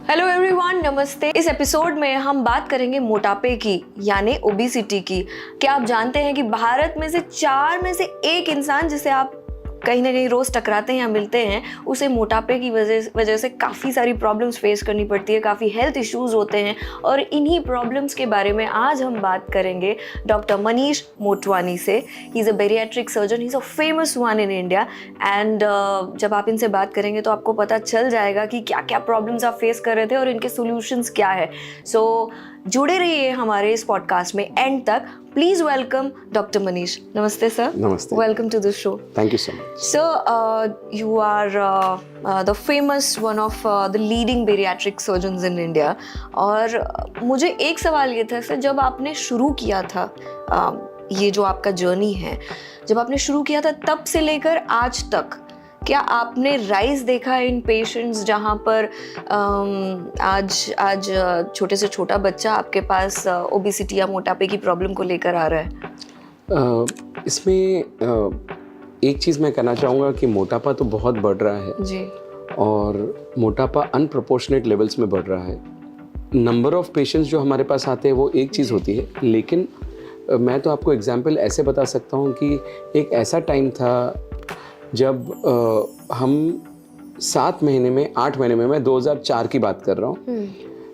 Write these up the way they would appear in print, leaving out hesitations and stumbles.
Hello everyone, नमस्ते। इस episode में हम बात करेंगे मोटापे की, यानी ओबेसिटी की। क्या आप जानते हैं कि भारत में से 4 में से 1 इंसान जिसे आप कहीं ना कहीं रोज टकराते हैं या मिलते हैं, उसे मोटापे की वजह से काफ़ी सारी प्रॉब्लम्स फेस करनी पड़ती है, काफ़ी हेल्थ इश्यूज होते हैं। और इन्हीं प्रॉब्लम्स के बारे में आज हम बात करेंगे डॉक्टर मनीष मोटवानी से। He is a bariatric surgeon, he is a famous one in India. And जब आप इनसे बात करेंगे तो आपको पता चल जाएगा कि क्या क्या प्रॉब्लम्स आप फेस कर रहे थे और इनके सोल्यूशंस क्या है। सो जुड़े रहिए हमारे इस पॉडकास्ट में एंड तक। Please welcome doctor Manish. नमस्ते सर। नमस्ते। Welcome to this show. Thank you so much. Sir, you are the famous one of the leading bariatric surgeons in India। और मुझे एक सवाल ये था सर, जब आपने शुरू किया था ये जो आपका जर्नी है, जब आपने शुरू किया था तब से लेकर आज तक क्या आपने राइज देखा है इन पेशेंट्स, जहाँ पर आज छोटे से छोटा बच्चा आपके पास ओबेसिटी या मोटापे की प्रॉब्लम को लेकर आ रहा है? इसमें एक चीज़ मैं कहना चाहूँगा कि मोटापा तो बहुत बढ़ रहा है जी, और मोटापा अनप्रोपोर्शनेट लेवल्स में बढ़ रहा है। नंबर ऑफ पेशेंट्स जो हमारे पास आते हैं वो एक चीज़ होती है, लेकिन मैं तो आपको एग्जांपल ऐसे बता सकता हूँ कि एक ऐसा टाइम था जब हम 7 महीने में 8 महीने में, मैं 2004 की बात कर रहा हूँ,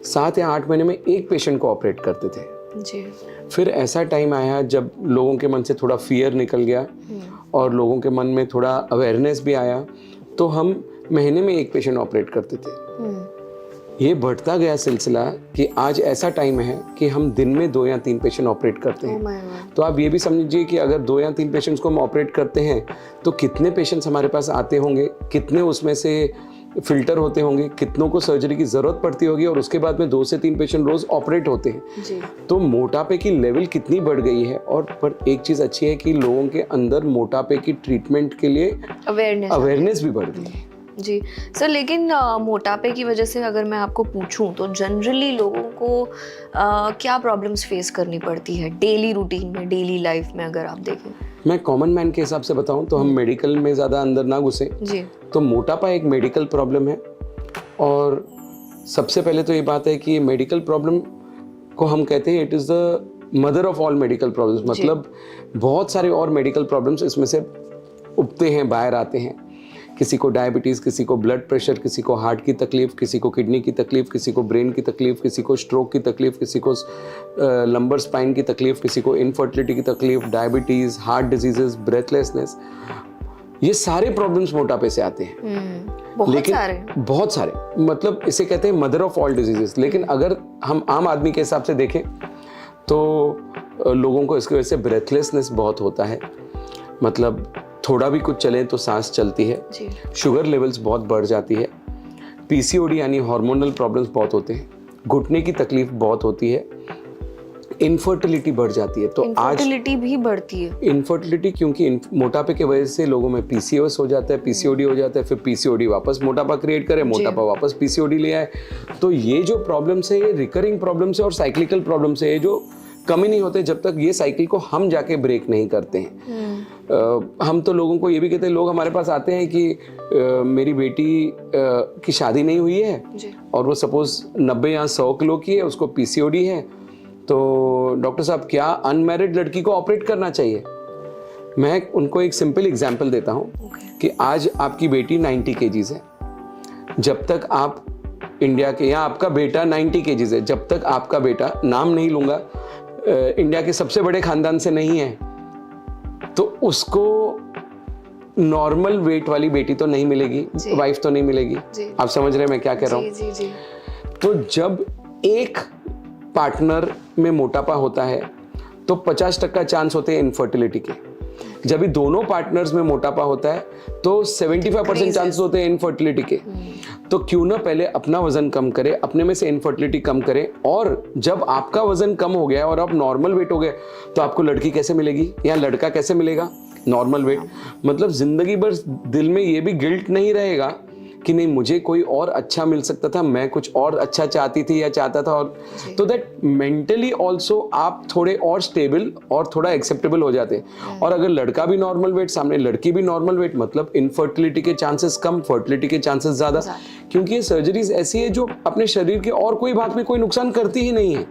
7 या 8 महीने में एक पेशेंट को ऑपरेट करते थे। जी। फिर ऐसा टाइम आया जब लोगों के मन से थोड़ा फियर निकल गया और लोगों के मन में थोड़ा अवेयरनेस भी आया, तो हम महीने में एक पेशेंट ऑपरेट करते थे। ये बढ़ता गया सिलसिला कि आज ऐसा टाइम है कि हम दिन में 2 या 3 पेशेंट ऑपरेट करते हैं। तो आप ये भी समझिए कि अगर 2 या 3 पेशेंट्स को हम ऑपरेट करते हैं तो कितने पेशेंट्स हमारे पास आते होंगे, कितने उसमें से फिल्टर होते होंगे, कितनों को सर्जरी की ज़रूरत पड़ती होगी, और उसके बाद में 2 से 3 पेशेंट रोज़ ऑपरेट होते हैं जी। तो मोटापे की लेवल कितनी बढ़ गई है। और पर एक चीज़ अच्छी है कि लोगों के अंदर मोटापे की ट्रीटमेंट के लिए अवेयरनेस भी बढ़ गई है जी सर। लेकिन मोटापे की वजह से अगर मैं आपको पूछूं तो जनरली लोगों को क्या प्रॉब्लम्स फेस करनी पड़ती है डेली रूटीन में, डेली लाइफ में? अगर आप देखें, मैं कॉमन मैन के हिसाब से बताऊं तो हम मेडिकल में ज़्यादा अंदर ना घुसे जी। तो मोटापा एक मेडिकल प्रॉब्लम है, और सबसे पहले तो ये बात है कि मेडिकल प्रॉब्लम को हम कहते हैं it is the mother of all medical problems. मतलब बहुत सारे और मेडिकल प्रॉब्लम्स इसमें से उगते हैं, बाहर आते हैं। किसी को डायबिटीज़, किसी को ब्लड प्रेशर, किसी को हार्ट की तकलीफ, किसी को किडनी की तकलीफ, किसी को ब्रेन की तकलीफ, किसी को स्ट्रोक की तकलीफ, किसी को लंबर स्पाइन की तकलीफ, किसी को इनफर्टिलिटी की तकलीफ, डायबिटीज़, हार्ट डिजीजेस, ब्रेथलेसनेस। ये सारे प्रॉब्लम्स मोटापे से आते हैं। बहुत सारे मतलब इसे कहते हैं मदर ऑफ ऑल डिजीजेस। लेकिन अगर हम आम आदमी के हिसाब से देखें तो लोगों को इसकी वजह से ब्रेथलेसनेस बहुत होता है, मतलब थोड़ा भी कुछ चले तो सांस चलती है जी। शुगर लेवल्स बहुत बढ़ जाती है, पीसीओडी यानी हार्मोनल प्रॉब्लम्स बहुत होते हैं, घुटने की तकलीफ बहुत होती है, इनफर्टिलिटी बढ़ जाती है। तो इनफर्टिलिटी भी बढ़ती है। इनफर्टिलिटी क्योंकि मोटापे की वजह से लोगों में पीसीओएस हो जाता है, पीसीओडी हो जाता है, फिर पीसीओडी वापस मोटापा क्रिएट करे, मोटापा वापस पीसीओडी ले आए। तो ये जो प्रॉब्लम्स है ये रिकरिंग प्रॉब्लम्स है और साइक्लिकल प्रॉब्लम्स है, ये जो कम ही नहीं होते जब तक ये साइकिल को हम जाके ब्रेक नहीं करते हैं। हम तो लोगों को ये भी कहते हैं, लोग हमारे पास आते हैं कि मेरी बेटी की शादी नहीं हुई है और वो सपोज 90 या 100 किलो की है, उसको पीसीओडी है, तो डॉक्टर साहब क्या अनमैरिड लड़की को ऑपरेट करना चाहिए? मैं उनको एक सिंपल एग्जांपल देता हूँ कि आज आपकी बेटी 90 केजीज है, जब तक आप इंडिया के, या आपका बेटा 90 केजीज है, जब तक आपका बेटा, नाम नहीं लूँगा, इंडिया के सबसे बड़े खानदान से नहीं है, तो उसको नॉर्मल वेट वाली बेटी तो नहीं मिलेगी, वाइफ तो नहीं मिलेगी। आप समझ रहे हैं मैं क्या कह रहा हूँ? जी। तो जब एक पार्टनर में मोटापा होता है तो 50% चांस होते हैं इनफर्टिलिटी के। जब भी दोनों पार्टनर्स में मोटापा होता है तो 75% चांसेस होते हैं इनफर्टिलिटी के। तो क्यों ना पहले अपना वजन कम करें, अपने में से इनफर्टिलिटी कम करें, और जब आपका वजन कम हो गया और आप नॉर्मल वेट हो गए तो आपको लड़की कैसे मिलेगी या लड़का कैसे मिलेगा? Normal weight. मतलब जिंदगी भर दिल में ये भी गिल्ट नहीं रहेगा कि नहीं मुझे कोई और अच्छा मिल सकता था, मैं कुछ और अच्छा चाहती थी या चाहता था, और तो दैट मेंटली ऑल्सो आप थोड़े और स्टेबल और थोड़ा एक्सेप्टेबल हो जाते हैं। और अगर लड़का भी नॉर्मल वेट, सामने लड़की भी नॉर्मल वेट, मतलब इनफर्टिलिटी के चांसेस कम, फर्टिलिटी के चांसेस ज्यादा, क्योंकि ये सर्जरीज ऐसी है जो अपने शरीर के और कोई भाग में कोई नुकसान करती ही नहीं है।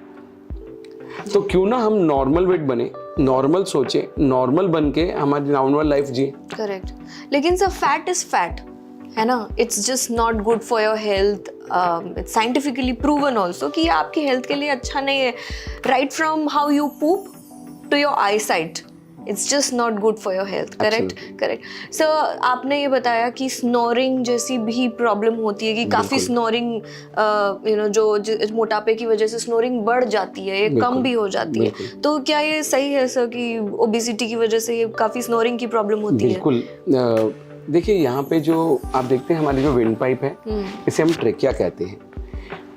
तो क्यों ना हम नॉर्मल वेट बने, नॉर्मल सोचे, नॉर्मल बन के हमारी नॉर्मल लाइफ जिए। करेक्ट, लेकिन सर फैट इज फैट, है ना, it's just not good for your health, it's scientifically proven also कि ये आपकी हेल्थ के लिए अच्छा नहीं है, right from how you poop to your eyesight, it's just not good for your health. Correct correct sir, आपने ये बताया कि स्नोरिंग जैसी भी प्रॉब्लम होती है कि काफ़ी स्नोरिंग जो मोटापे की वजह से स्नोरिंग बढ़ जाती है, ये कम भी हो जाती है, तो क्या ये सही है सर कि ओबेसिटी की वजह से ये काफ़ी स्नोरिंग की प्रॉब्लम होती है? बिल्कुल। देखिए यहाँ पे जो आप देखते हैं हमारी जो विंड पाइप है, इसे हम ट्रेकिया कहते हैं।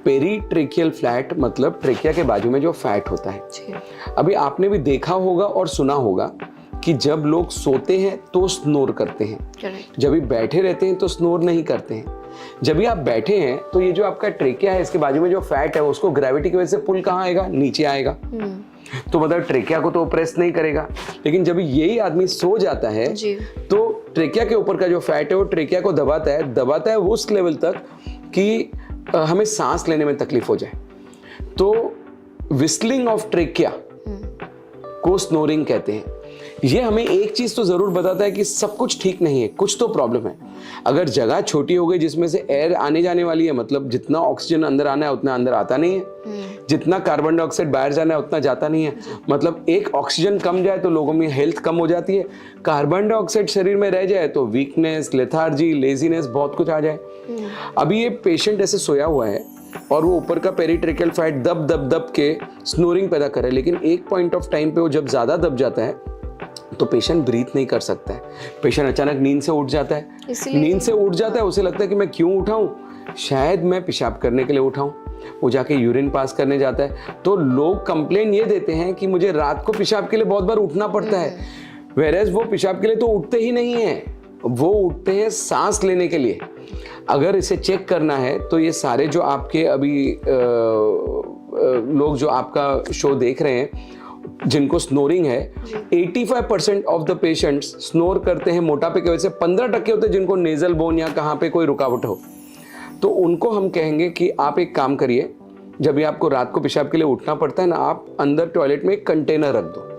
पेरीट्रेकियल फ्लैट मतलब ट्रेकिया के बाजू में जो फैट होता है। अभी आपने भी देखा होगा और सुना होगा कि जब लोग सोते हैं तो स्नोर करते हैं, जब भी बैठे रहते हैं तो स्नोर नहीं करते हैं। जब भी आप बैठे हैं तो ये जो आपका ट्रेकिया है, इसके बाजू में जो फैट है उसको ग्रेविटी की वजह से पुल कहाँ आएगा, नीचे आएगा, तो मतलब ट्रेकिया को तो प्रेस नहीं करेगा। लेकिन जब यही आदमी सो जाता है तो ट्रेकिया के ऊपर का जो फैट है वो ट्रेकिया को दबाता है उस लेवल तक कि हमें सांस लेने में तकलीफ हो जाए। तो विस्लिंग ऑफ ट्रेकिया को स्नोरिंग कहते हैं। ये हमें एक चीज तो जरूर बताता है कि सब कुछ ठीक नहीं है, कुछ तो प्रॉब्लम है। अगर जगह छोटी हो गई जिसमें से एयर आने जाने वाली है, मतलब जितना ऑक्सीजन अंदर आना है उतना अंदर आता नहीं है, जितना कार्बन डाइऑक्साइड बाहर जाना है उतना जाता नहीं है, मतलब एक ऑक्सीजन कम जाए तो लोगों में हेल्थ कम हो जाती है, कार्बन डाइऑक्साइड शरीर में रह जाए तो वीकनेस, लेथार्जी, लेजीनेस, बहुत कुछ आ जाए। अभी ये पेशेंट ऐसे सोया हुआ है और वो ऊपर का पेरीट्रेकियल फैट दब दब दब के स्नोरिंग पैदा करे, लेकिन एक पॉइंट ऑफ टाइम पे वो जब ज्यादा दब जाता है तो पेशेंट ब्रीथ नहीं कर सकता है। पेशेंट अचानक नींद से उठ जाता है, उसे लगता है कि मैं क्यों उठा हूं, शायद मैं पेशाब करने के लिए उठा हूं। वो जाके यूरिन पास करने जाता है तो लोग कंप्लेन ये देते हैं कि मुझे रात को पेशाब के लिए बहुत बार उठना पड़ता है, वेरेज वो पेशाब के लिए तो उठते ही नहीं है, वो उठते हैं सांस लेने के लिए। अगर इसे चेक करना है तो ये सारे जो आपके अभी लोग जो आपका शो देख रहे हैं जिनको स्नोरिंग है, 85% ऑफ द पेशेंट्स स्नोर करते हैं मोटापे की वजह से। 15% होते हैं जिनको नेजल बोन या कहाँ पे कोई रुकावट हो। तो उनको हम कहेंगे कि आप एक काम करिए, जब भी आपको रात को पेशाब के लिए उठना पड़ता है ना, आप अंदर टॉयलेट में एक कंटेनर रख दो।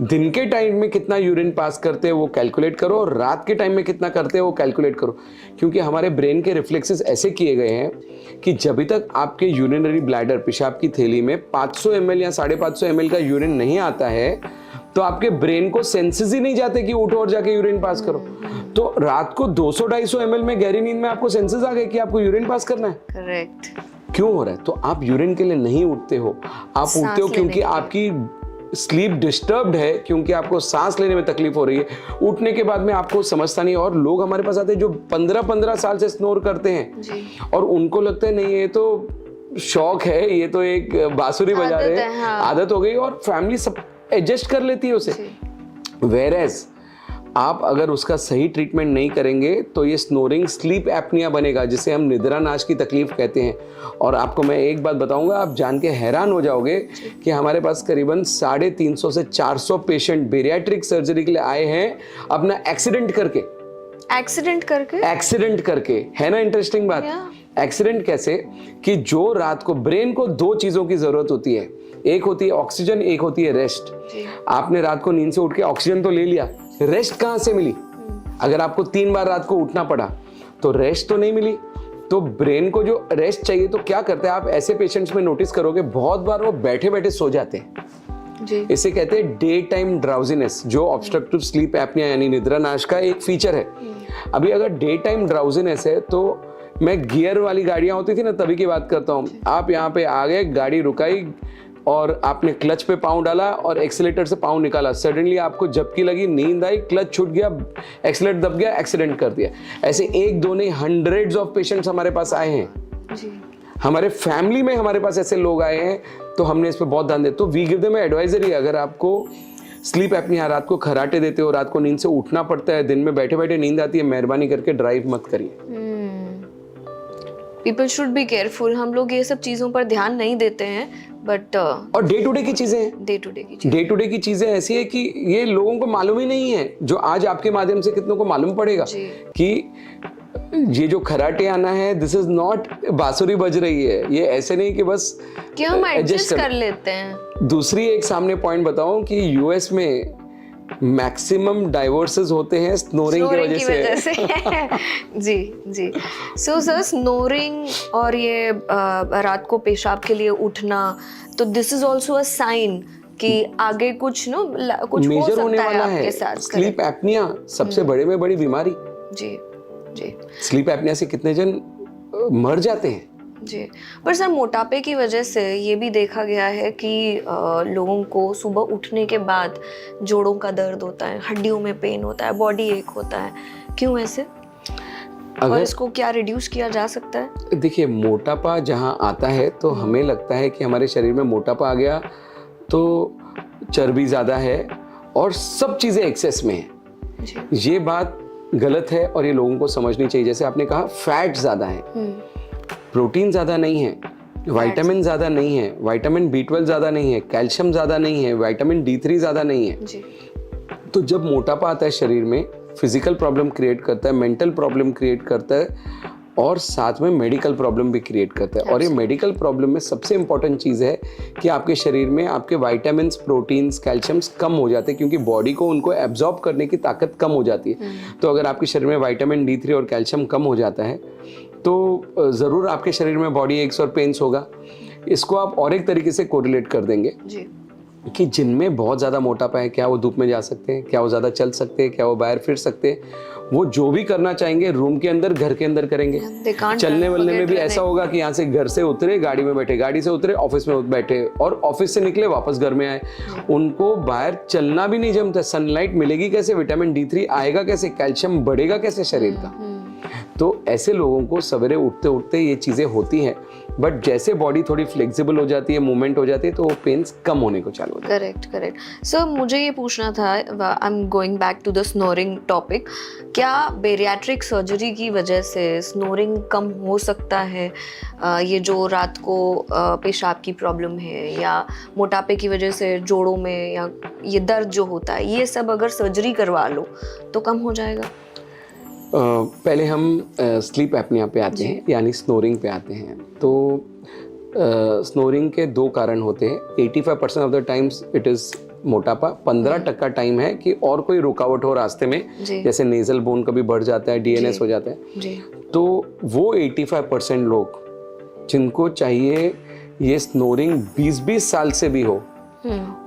दिन के टाइम में कितना यूरिन पास करते हैं वो कैलकुलेट करो, और रात के टाइम में कितना करते हैं वो कैलकुलेट करो, क्योंकि हमारे ब्रेन के रिफ्लेक्सेस ऐसे किए गए हैं कि जब तक आपके यूरिनरी ब्लैडर, पेशाब की थैली में 500 ml या 550 ml का यूरिन नहीं आता है तो आपके ब्रेन को सेंसेस ही नहीं जाते कि उठो और जाके यूरिन पास करो। तो रात को 200-250 ml में गहरी नींद में आपको सेंसेस आ गए कि आपको यूरिन पास करना है। करेक्ट। क्यों हो रहा है? तो आप यूरिन के लिए नहीं उठते हो, आप उठते हो क्योंकि आपकी स्लीप डिस्टर्ब्ड है, क्योंकि आपको सांस लेने में तकलीफ हो रही है। उठने के बाद में आपको समझता नहीं। और लोग हमारे पास आते हैं जो 15-15 साल से स्नोर करते हैं और उनको लगता है नहीं ये तो शौक है, ये तो एक बांसुरी बजा रहे हैं, आदत हो गई और फैमिली सब एडजस्ट कर लेती है उसे। वेयरएज आप अगर उसका सही ट्रीटमेंट नहीं करेंगे तो ये स्नोरिंग स्लीप एपनिया बनेगा, जिसे हम निद्रा नाश की तकलीफ कहते हैं। और आपको मैं एक बात बताऊंगा, आप जान के हैरान हो जाओगे कि हमारे पास करीबन 350 से 400 पेशेंट बेरियाट्रिक सर्जरी के लिए आए हैं अपना एक्सीडेंट करके। है ना इंटरेस्टिंग बात? एक्सीडेंट कैसे कि जो रात को ब्रेन को 2 चीजों की जरूरत होती है, एक होती है ऑक्सीजन, एक होती है रेस्ट। आपने रात को नींद से उठ के ऑक्सीजन तो ले लिया, रेस्ट कहां से मिली? अगर आपको 3 बार रात को उठना पड़ा तो रेस्ट तो नहीं मिली। तो ब्रेन को जो रेस्ट चाहिए तो क्या करते हैं आप ऐसे पेशेंट्स में नोटिस करोगे बहुत बार वो बैठे बैठे सो जाते हैं। इसे कहते हैं डे टाइम ड्राउजीनेस, जो ऑब्स्ट्रक्टिव स्लीप एपनिया यानी निद्रा नाश का एक फीचर है। अभी अगर डे टाइम ड्राउजीनेस है तो मैं गियर वाली गाड़ियां होती थी ना तभी की बात करता हूँ। आप यहाँ पे आ गए, गाड़ी रुकाई और आपने क्लच पे पाँव डाला और एक्सीलेटर से पाँव निकाला, सडनली आपको झपकी लगी, नींद आई, क्लच छूट गया, एक्सीलेटर दब गया, एक्सीडेंट कर दिया। ऐसे 1-2 नहीं, हंड्रेड्स ऑफ पेशेंट्स हमारे पास आए हैं जी। हमारे फैमिली में हमारे पास ऐसे लोग आए हैं, तो हमने इस पर बहुत ध्यान दिया। तो वी गिव देम एडवाइजरी, अगर आपको स्लीप एपनिया, रात को खराटे देते हो, रात को नींद से उठना पड़ता है, दिन में बैठे बैठे नींद आती है, मेहरबानी करके ड्राइव मत करिए। People should be careful. हम लोग ये सब चीज़ों पर ध्यान नहीं देते हैं, बट और डे टू डे की चीजें हैं, डे टू डे की चीज़। डे टू डे की चीजें ऐसी है कि ये लोगों को मालूम ही नहीं है, जो आज आपके माध्यम से कितनों को मालूम पड़ेगा जी। कि ये जो खराटे आना है, दिस इज नॉट बांसुरी बज रही है, ये ऐसे नहीं कि बस कि हम adjust एडजस्ट कर लेते हैं। दूसरी एक सामने पॉइंट बताऊं कि यूएस में मैक्सिमम डाइवोर्सेस होते हैं स्नोरिंग की वजह से। जी जी। सो सर, स्नोरिंग और ये रात को पेशाब के लिए उठना, तो this is also a sign कि आगे कुछ कुछ हो मेजर होने सकता है वाला आपके है। साथ। स्लीप एपनिया सबसे बड़े में बड़ी बीमारी। जी जी स्लीप एपनिया से कितने जन मर जाते हैं। जी। पर सर, मोटापे की वजह से ये भी देखा गया है कि लोगों को सुबह उठने के बाद जोड़ों का दर्द होता है, हड्डियों में पेन होता है, बॉडी एक होता है। क्यों ऐसे? और इसको क्या रिड्यूस किया जा सकता है? देखिए, मोटापा जहाँ आता है तो हमें लगता है कि हमारे शरीर में मोटापा आ गया तो चर्बी ज़्यादा है और सब चीज़ें एक्सेस में है। जी। ये बात गलत है और ये लोगों को समझनी चाहिए। जैसे आपने कहा, फैट ज़्यादा है, प्रोटीन ज़्यादा नहीं है, विटामिन ज़्यादा नहीं है, विटामिन B12 ज़्यादा नहीं है, कैल्शियम ज़्यादा नहीं है, विटामिन D3 ज़्यादा नहीं है। जी। तो जब मोटापा आता है शरीर में, फिजिकल प्रॉब्लम क्रिएट करता है, मेंटल प्रॉब्लम क्रिएट करता है और साथ में मेडिकल प्रॉब्लम भी क्रिएट करता है। और ये मेडिकल प्रॉब्लम में सबसे इंपॉर्टेंट चीज़ है कि आपके शरीर में आपके विटामिन्स, प्रोटीन्स, कैल्शियम्स कम हो जाते हैं, क्योंकि बॉडी को उनको एब्जॉर्ब करने की ताकत कम हो जाती है। तो अगर आपके शरीर में विटामिन D3 और कैल्शियम कम हो जाता है तो ज़रूर आपके शरीर में बॉडी एक्स और पेन्स होगा। इसको आप और एक तरीके से कोरिलेट कर देंगे जी। कि जिनमें बहुत ज़्यादा मोटापा है, क्या वो धूप में जा सकते हैं, क्या वो ज़्यादा चल सकते हैं, क्या वो बाहर फिर सकते हैं। वो जो भी करना चाहेंगे रूम के अंदर, घर के अंदर करेंगे। चलने वलने में भी ऐसा होगा कि यहाँ से घर से उतरे, गाड़ी में बैठे, गाड़ी से उतरे, ऑफिस में बैठे और ऑफिस से निकले, वापस घर में आए। उनको बाहर चलना भी नहीं जमता। सनलाइट मिलेगी कैसे, विटामिन D3 आएगा कैसे, कैल्शियम बढ़ेगा कैसे शरीर का। तो ऐसे लोगों को सवेरे उठते उठते ये चीज़ें होती हैं, बट जैसे बॉडी थोड़ी फ्लेक्सिबल हो जाती है, मूवमेंट हो जाती है, तो वो पेन्स कम होने को चालू होते हैं। करेक्ट। सर, मुझे ये पूछना था, I am going back to the snoring topic. क्या बेरियाट्रिक सर्जरी की वजह से स्नोरिंग कम हो सकता है? ये जो रात को पेशाब की प्रॉब्लम है या मोटापे की वजह से जोड़ों में या ये दर्द जो होता है, ये सब अगर सर्जरी करवा लो तो कम हो जाएगा? पहले हम स्लीप एपनिया पे आते हैं, यानी स्नोरिंग पे आते हैं। तो स्नोरिंग के दो कारण होते हैं। 85% of the times it is मोटापा, 15% टाइम है कि और कोई रुकावट हो रास्ते में, जैसे नेजल बोन कभी बढ़ जाता है, DNS हो जाता है। तो वो 85% लोग जिनको चाहिए ये स्नोरिंग 20-20 साल से भी हो,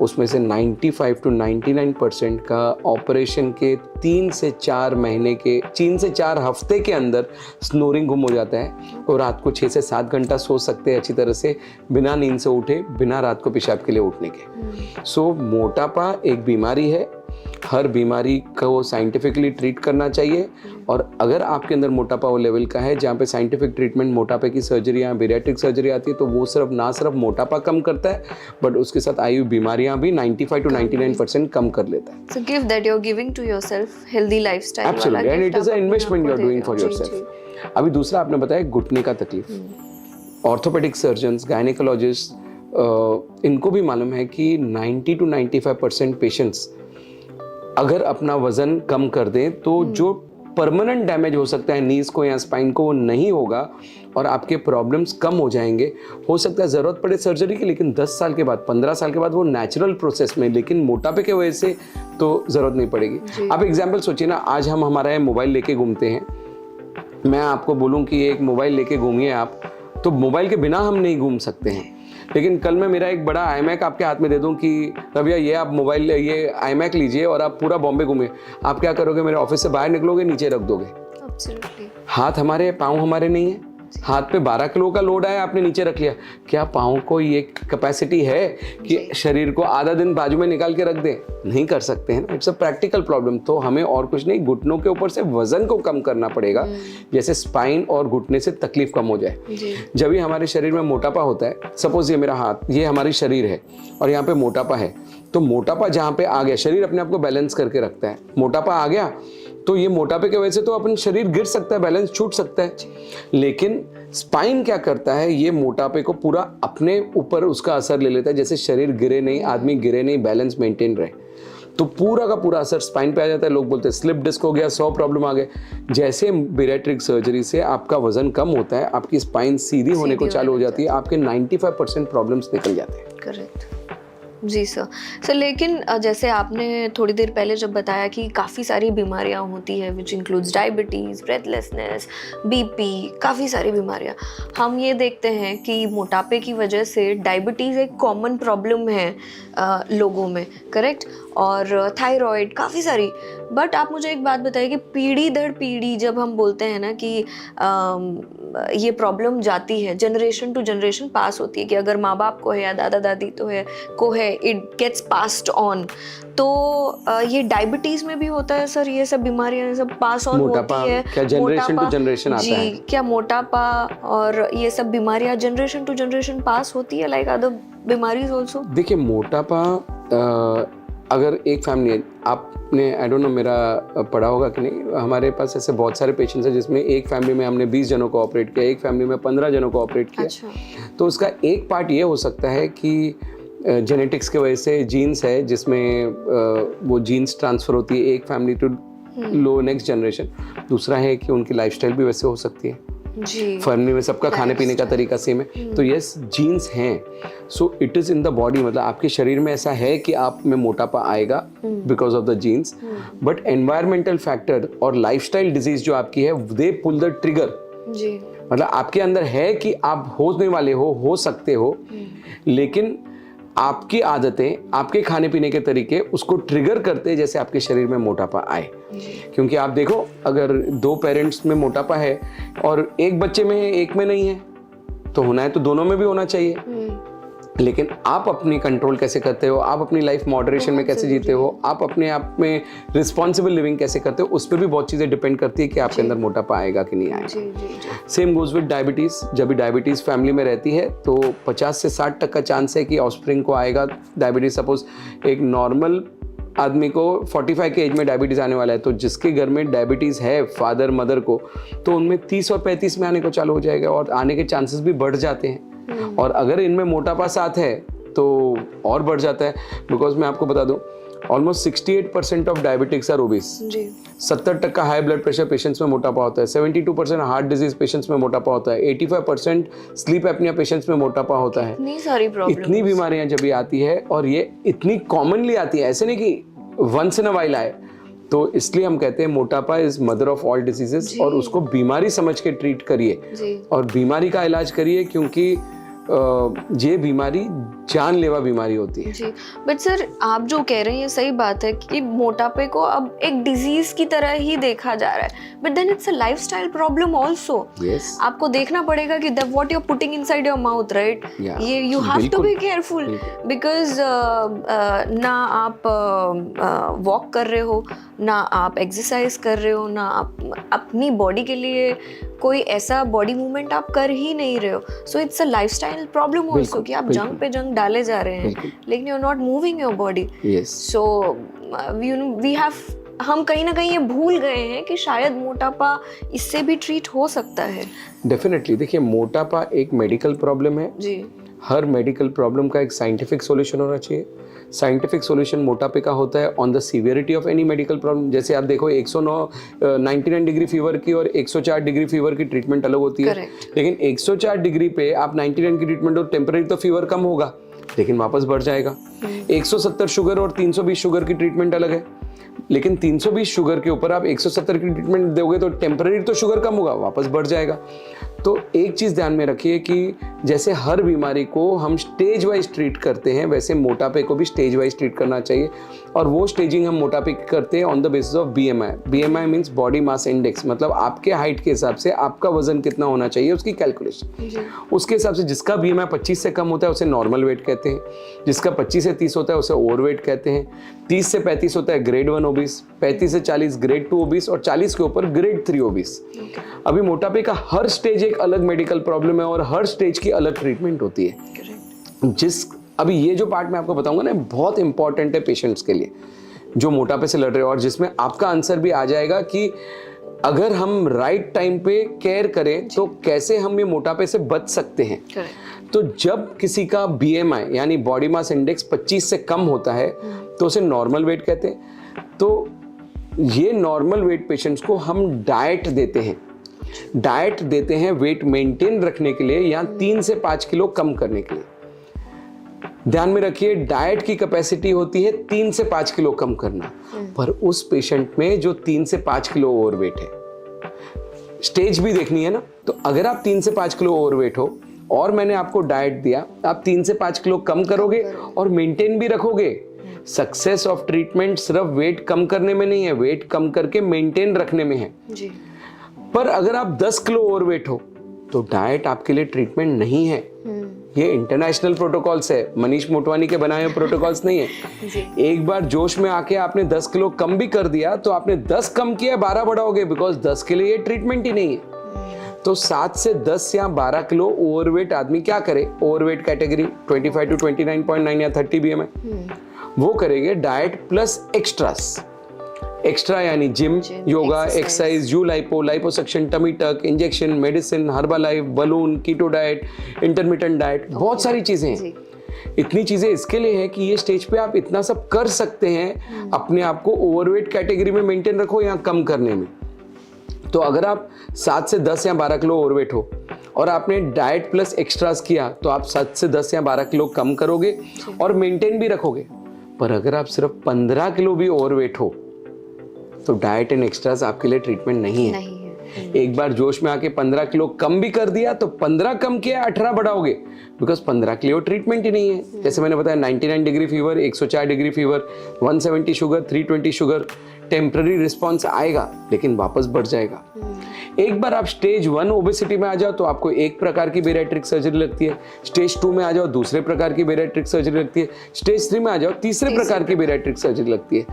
उसमें से 95 to 99% का ऑपरेशन के 3 से 4 महीने के 3 से 4 हफ्ते के अंदर स्नोरिंग गुम हो जाता है और रात को 6 से 7 घंटा सो सकते हैं अच्छी तरह से, बिना नींद से उठे, बिना रात को पेशाब के लिए उठने के। सो मोटापा एक बीमारी है, हर बीमारी को साइंटिफिकली ट्रीट करना चाहिए। और अगर आपके अंदर मोटापा वो लेवल का है जहाँ पे साइंटिफिक ट्रीटमेंट, मोटापे की सर्जरी या बेरियाट्रिक सर्जरी आती है, तो वो सिर्फ मोटापा कम करता है, बट उसके साथ आई हुई बीमारियां भी 95 to 99% कम कर लेता है। So give that you're giving to yourself, healthy lifestyle। Absolutely, and it is an investment you're doing for yourself। अभी दूसरा आपने बताया घुटने का तकलीफ। ऑर्थोपेडिक सर्जन्स, गायनेकोलॉजिस्ट, इनको भी मालूम है कि 90 to 95% पेशेंट्स अगर अपना वजन कम कर दें तो जो परमानेंट डैमेज हो सकता है नीज को या स्पाइन को, वो नहीं होगा और आपके प्रॉब्लम्स कम हो जाएंगे। हो सकता है ज़रूरत पड़े सर्जरी की, लेकिन 10 साल के बाद, 15 साल के बाद वो नेचुरल प्रोसेस में, लेकिन मोटापे की वजह से तो ज़रूरत नहीं पड़ेगी। आप एग्जाम्पल सोचिए ना, आज हम हमारा मोबाइल लेके घूमते हैं, मैं आपको बोलूँ कि एक मोबाइल लेके घूमिए आप, तो मोबाइल के बिना हम नहीं घूम सकते हैं। लेकिन कल मैं मेरा एक बड़ा iMac आपके हाथ में दे दूं कि रविया ये आप मोबाइल, ये iMac लीजिए और आप पूरा बॉम्बे घूमिए, आप क्या करोगे? मेरे ऑफिस से बाहर निकलोगे, नीचे रख दोगे। Absolutely। हाथ हमारे, पाँव हमारे नहीं है, हाथ पे 12 किलो का लोड आया, आपने नीचे रख लिया। क्या पाँव को ये कैपेसिटी है कि शरीर को आधा दिन बाजू में निकाल के रख दें? नहीं कर सकते हैं। It's a practical problem. तो हमें और कुछ नहीं, घुटनों के ऊपर से वजन को कम करना पड़ेगा, जैसे स्पाइन और घुटने से तकलीफ कम हो जाए। जब भी हमारे शरीर में मोटापा होता है, सपोज ये मेरा हाथ, ये हमारी शरीर है और यहाँ पे मोटापा है, तो मोटापा जहाँ पे आ गया, शरीर अपने आप को बैलेंस करके रखता है, मोटापा आ गया तो ये मोटापे की वजह से तो अपन शरीर गिर सकता है, बैलेंस छूट सकता है। लेकिन स्पाइन क्या करता है, ये मोटापे को पूरा अपने ऊपर उसका असर ले लेता है। जैसे शरीर गिरे नहीं, आदमी गिरे नहीं, बैलेंस मेंटेन रहे, तो पूरा का पूरा असर स्पाइन पे आ जाता है। लोग बोलते हैं स्लिप डिस्क हो गया, 100 प्रॉब्लम आ गए। जैसे बेरिएट्रिक सर्जरी से आपका वजन कम होता है, आपकी स्पाइन सीधी होने को चालू हो जाती है, आपके 95% प्रॉब्लम्स निकल जाते हैं। करेक्ट जी सर। लेकिन जैसे आपने थोड़ी देर पहले जब बताया कि काफ़ी सारी बीमारियां होती है which includes diabetes, breathlessness, BP, काफ़ी सारी बीमारियां। हम ये देखते हैं कि मोटापे की वजह से डायबिटीज़ एक कॉमन प्रॉब्लम है लोगों में, करेक्ट, और थायराइड, काफ़ी सारी। बट आप मुझे एक बात बताइए कि पीढ़ी दर पीढ़ी जब हम बोलते हैं ना कि ये प्रॉब्लम जाती है, जनरेशन टू जनरेशन पास होती है, कि अगर माँ बाप को है या दादा दादी को है, इट गेट्स पास्ड ऑन। तो ये डायबिटीज में भी होता है सर, ये सब बीमारियां सब पास ऑन होती है? क्या जनरेशन टू जनरेशन आता है? जी, क्या मोटापा और ये सब बीमारियां जनरेशन टू जनरेशन पास होती है, लाइक अदर बीमारीज आल्सो? देखिए, मोटापा अगर एक फैमिली है, आपने आई डोंट नो मेरा पढ़ा होगा कि नहीं, हमारे पास ऐसे बहुत सारे पेशेंट्स हैं जिसमें एक फैमिली में हमने 20 जनों को ऑपरेट किया, एक फैमिली में 15 जनों को ऑपरेट किया। अच्छा। तो उसका एक पार्ट ये हो सकता है कि जेनेटिक्स की वजह से जीन्स है, जिसमें वो जीन्स ट्रांसफ़र होती है एक family to low next generation. दूसरा है कि उनकी लाइफस्टाइल भी वैसे हो सकती है जी, फैमिली में सबका खाने पीने का तरीका सेम है। तो यस, जीन्स हैं, so it is in the body, मतलब आपके शरीर में ऐसा है कि आप में मोटापा आएगा because of the genes. But environmental factor और लाइफस्टाइल डिजीज जो आपकी है, दे पुल द ट्रिगर। जी, मतलब आपके अंदर है कि आप होने वाले हो सकते हो, लेकिन आपकी आदतें, आपके खाने पीने के तरीके उसको ट्रिगर करते हैं जैसे आपके शरीर में मोटापा आए। क्योंकि आप देखो, अगर 2 पेरेंट्स में मोटापा है और एक बच्चे में एक में नहीं है, तो होना है तो दोनों में भी होना चाहिए। लेकिन आप अपनी कंट्रोल कैसे करते हो, आप अपनी लाइफ मॉडरेशन में कैसे जीते हो, आप अपने आप में रिस्पॉन्सिबल लिविंग कैसे करते हो, उस पर भी बहुत चीज़ें डिपेंड करती है कि आपके अंदर मोटापा आएगा कि नहीं आएगा। Same goes with diabetes. जब भी डायबिटीज़ फैमिली में रहती है तो 50 से 60% का चांस है कि ऑफस्प्रिंग को आएगा डायबिटीज़। सपोज एक नॉर्मल आदमी को 45 के एज में डायबिटीज़ आने वाला है, तो जिसके घर में डायबिटीज़ है फादर मदर को, तो उनमें 30 और 35 में आने को चालू हो जाएगा और आने के चांसेस भी बढ़ जाते हैं। और अगर इनमें मोटापा साथ है तो और बढ़ जाता है। बिकॉज मैं आपको बता दूं, almost 68% of diabetics are obese. 70% high blood pressure patients में मोटापा होता है, 72% हार्ट डिजीज पेशेंट्स में मोटापा होता है, 85% स्लीप एपनिया पेशेंट्स में मोटापा होता है। इतनी सारी प्रॉब्लम, इतनी बीमारियां जब ये आती है, और ये इतनी कॉमनली आती है, ऐसे नहीं कि वंस इन अ वाइल आए। तो इसलिए हम कहते हैं मोटापा is mother of all diseases, और उसको बीमारी समझ के ट्रीट करिए और बीमारी का इलाज करिए, क्योंकि ये बीमारी जानलेवा बीमारी होती है। जी, बट सर आप जो कह रहे हैं ये सही बात है कि मोटापे को अब एक डिजीज की तरह ही देखा जा रहा है, but then it's a lifestyle problem also. आपको देखना पड़ेगा कि that what you are putting inside your mouth, right? ये you have to be careful, because ना आप वॉक कर रहे हो, ना आप एक्सरसाइज कर रहे हो, ना आप अपनी बॉडी के लिए कोई ऐसा बॉडी मूवमेंट आप कर ही नहीं रहे हो। So it's a lifestyle problem also कि आप जंग पे जंग डाले जा रहे हैं, लेकिन you are not moving your body. So we have, हम कहीं ना कहीं ये भूल गए हैं कि शायद मोटापा इससे भी ट्रीट हो सकता है। डेफिनेटली। देखिए, मोटापा एक मेडिकल प्रॉब्लम है जी। हर मेडिकल प्रॉब्लम का एक साइंटिफिक सॉल्यूशन होना चाहिए। साइंटिफिक सॉल्यूशन मोटापे का होता है on the severity of any medical problem. जैसे आप देखो, 99 डिग्री फीवर की और 104 डिग्री फीवर की ट्रीटमेंट अलग होती है। लेकिन 104 डिग्री पे आप 99 की ट्रीटमेंट और टेम्परेरी तो फीवर कम होगा, लेकिन वापस बढ़ जाएगा। 170 शुगर और 320 शुगर की ट्रीटमेंट अलग है, लेकिन 320 शुगर के ऊपर आप 170 की ट्रीटमेंट दोगे तो टेम्परेरी तो शुगर कम होगा, वापस बढ़ जाएगा। तो एक चीज़ ध्यान में रखिए कि जैसे हर बीमारी को हम स्टेज वाइज ट्रीट करते हैं, वैसे मोटापे को भी स्टेज वाइज ट्रीट करना चाहिए। और वो स्टेजिंग हम मोटापे की करते हैं on the basis of BMI। BMI means body mass index, मतलब आपके हाइट के हिसाब से आपका वजन कितना होना चाहिए उसकी कैलकुलेशन। उसके हिसाब से जिसका BMI 25 से कम होता है उसे नॉर्मल वेट कहते हैं, जिसका 25 से 30 होता है उसे ओवर वेट कहते हैं, 30 से 35 होता है ग्रेड 1 ओबीस, 35 से 40 ग्रेड 2 ओबीस, और 40 के ऊपर ग्रेड 3 ओबीस। अभी मोटापे का हर स्टेज एक अलग मेडिकल प्रॉब्लम है और हर स्टेज की अलग ट्रीटमेंट होती है। अभी ये जो पार्ट मैं आपको बताऊंगा ना, बहुत इंपॉर्टेंट है पेशेंट्स के लिए जो मोटापे से लड़ रहे हो, और जिसमें आपका आंसर भी आ जाएगा कि अगर हम राइट टाइम पे केयर करें तो कैसे हम ये मोटापे से बच सकते हैं। तो जब किसी का BMI यानी बॉडी मास इंडेक्स 25 से कम होता है तो उसे नॉर्मल वेट कहते हैं। तो ये नॉर्मल वेट पेशेंट्स को हम डाइट देते हैं वेट मेंटेन रखने के लिए या 3 से 5 किलो कम करने के लिए। ध्यान में रखिए, डाइट की कैपेसिटी होती है 3 से 5 किलो कम करना, पर उस पेशेंट में जो 3 से 5 किलो ओवरवेट है, स्टेज भी देखनी है ना। तो अगर आप 3 से 5 किलो ओवरवेट हो और मैंने आपको डाइट दिया, आप 3 से 5 किलो कम करोगे और मेंटेन भी रखोगे। सक्सेस ऑफ ट्रीटमेंट सिर्फ वेट कम करने में नहीं है, वेट कम करके मेंटेन रखने में है जी। पर अगर आप 10 किलो ओवरवेट हो तो डाइट आपके लिए ट्रीटमेंट नहीं है। ये इंटरनेशनल प्रोटोकॉल्स है, मनीष मोटवानी के बनाए हुए प्रोटोकॉल्स नहीं है। एक बार जोश में आके आपने 10 किलो कम भी कर दिया तो आपने 10 कम किया 12 बढ़ाओगे, बिकॉज 10 के लिए ये ट्रीटमेंट ही नहीं है। तो 7 से 10 या 12 किलो ओवरवेट आदमी क्या करे, ओवरवेट कैटेगरी 25 to 29.9 या 30 BMI, वो करेंगे डाइट प्लस एक्स्ट्रास। एक्स्ट्रा यानी gym, yoga, exercise, you lipo, liposuction, tummy tuck, injection, medicine, Herbalife, balloon, keto diet, intermittent diet, बहुत सारी चीजें हैं। इतनी चीजें इसके लिए है कि ये स्टेज पे आप इतना सब कर सकते हैं, अपने आप को ओवरवेट कैटेगरी में मेंटेन रखो या कम करने में। तो अगर आप 7 से 10 या 12 किलो ओवरवेट हो और आपने डाइट प्लस एक्स्ट्रास किया तो आप 7 से 10 या 12 किलो कम करोगे और मेंटेन भी रखोगे। पर अगर आप सिर्फ 15 किलो भी ओवरवेट हो तो डाइट एंड एक्स्ट्रास आपके लिए ट्रीटमेंट नहीं है। एक बार जोश में आके 15 किलो कम भी कर दिया तो 15 कम किया 18 बढ़ाओगे, बिकॉज 15 किलो ट्रीटमेंट ही नहीं है। जैसे मैंने बताया 99 degree fever, 104 degree fever, 170 sugar, 320 sugar, temporary response आएगा लेकिन वापस बढ़ जाएगा। एक बार आप स्टेज 1 ओबेसिटी में आ जाओ तो आपको एक प्रकार की बेरिएट्रिक सर्जरी लगती है, स्टेज 2 में आ जाओ दूसरे प्रकार की बेरिएट्रिक सर्जरी लगती है, स्टेज 3 में आ जाओ तीसरे प्रकार की बेरिएट्रिक सर्जरी लगती है।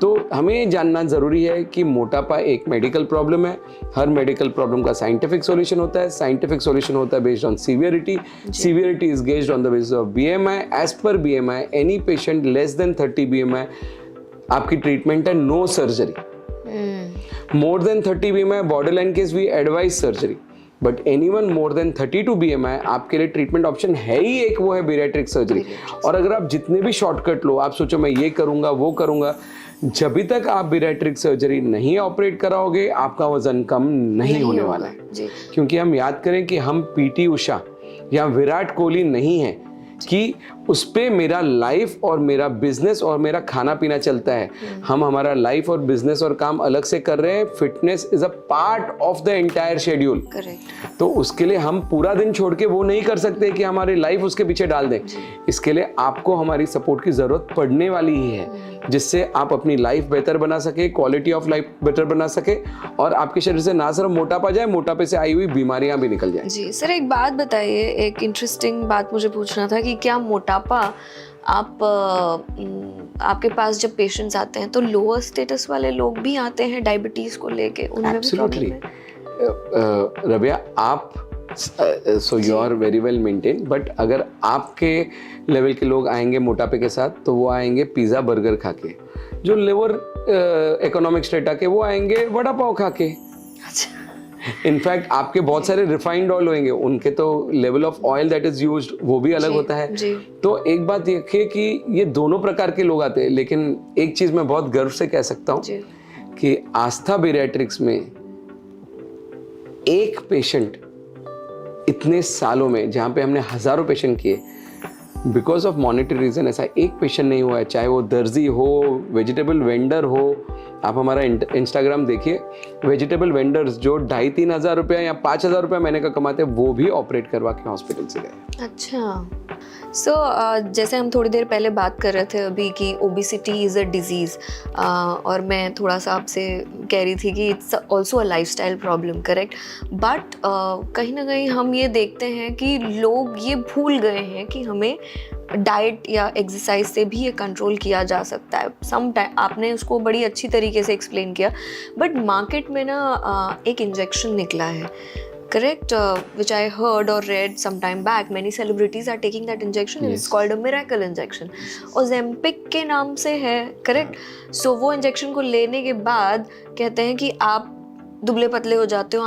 तो हमें ये जानना जरूरी है कि मोटापा एक मेडिकल प्रॉब्लम है। हर मेडिकल प्रॉब्लम का साइंटिफिक सॉल्यूशन होता है, साइंटिफिक सॉल्यूशन होता है based on severity, severity is gauged on the basis of BMI। As per BMI any patient less than 30 BMI आपकी ट्रीटमेंट है no surgery. More than 30 BMI borderline case we advise surgery, but anyone more than 32 BMI आपके लिए treatment option है ही एक, वो है bariatric surgery. और अगर आप जितने भी शॉर्टकट लो, आप सोचो मैं ये करूंगा वो करूंगा, जब तक आप बेरिएट्रिक सर्जरी नहीं ऑपरेट कराओगे आपका वजन कम नहीं होने वाला है। क्योंकि हम याद करें कि हम PT उषा या विराट कोहली नहीं है कि उस पे मेरा लाइफ और मेरा बिजनेस और मेरा खाना पीना चलता है। हम हमारा लाइफ और बिजनेस और काम अलग से कर रहे हैं। Fitness is a part of the entire schedule. तो उसके लिए हम पूरा दिन छोड़ के वो नहीं कर सकते कि हमारी लाइफ उसके पीछे डाल दें। इसके लिए आपको हमारी सपोर्ट की जरूरत पड़ने वाली ही है, जिससे आप अपनी लाइफ बेहतर बना सके, क्वालिटी ऑफ लाइफ बेटर बना सके और आपके शरीर से ना सिर्फ मोटापा जाए, मोटापे से आई हुई बीमारियां भी निकल जाए। जी सर, एक बात बताइए, एक इंटरेस्टिंग बात मुझे पूछना था कि क्या मोटापा आपके पास जब पेशेंट्स आते हैं तो लोअर स्टेटस वाले लोग भी आते हैं डायबिटीज को लेके? उनमें भी प्रॉब्लम है? रबिया, आप so you are very well maintain, but अगर आपके लेवल के लोग आएंगे मोटापे के साथ तो वो आएंगे पिज़्ज़ा बर्गर खा के। जो लोअर इकोनॉमिक स्टेटा के वो आएंगे वड़ा पाव खा के। इनफैक्ट आपके बहुत सारे रिफाइंड ऑयल होंगे, उनके तो level of oil that is used वो भी अलग होता है। तो एक बात देखिए कि ये दोनों प्रकार के लोग आते हैं, लेकिन एक चीज मैं बहुत गर्व से कह सकता हूँ कि आस्था बेरिएट्रिक्स में एक पेशेंट इतने सालों में, जहाँ पे हमने हजारों पेशेंट किए, बिकॉज ऑफ मॉनेटरी रीजन ऐसा एक पेशेंट नहीं हुआ है। चाहे वो दर्जी हो, वेजिटेबल वेंडर हो, आप हमारा इंस्टाग्राम देखिए, वेजिटेबल वेंडर्स जो 2,500-3 हज़ार रुपया या 5,000 रुपया महीने का कमाते हैं वो भी ऑपरेट करवा के हॉस्पिटल से गए। अच्छा, सो जैसे हम थोड़ी देर पहले बात कर रहे थे अभी कि ओबेसिटी इज़ अ डिजीज़, और मैं थोड़ा सा आपसे कह रही थी कि it's also a lifestyle problem, correct? But कहीं ना कहीं हम ये देखते हैं कि लोग ये भूल गए हैं कि हमें डाइट या एक्सरसाइज से भी ये कंट्रोल किया जा सकता है। सम टाइम आपने उसको बड़ी अच्छी तरीके से एक्सप्लेन किया, बट मार्केट में ना एक इंजेक्शन निकला है, correct, which I heard or read some time back. Many celebrities are taking that injection. Yes. It's called a miracle injection. Ozempic के नाम से है, correct? So वो इंजेक्शन को लेने के बाद कहते हैं कि आप दुबले पतले हो जाते हो,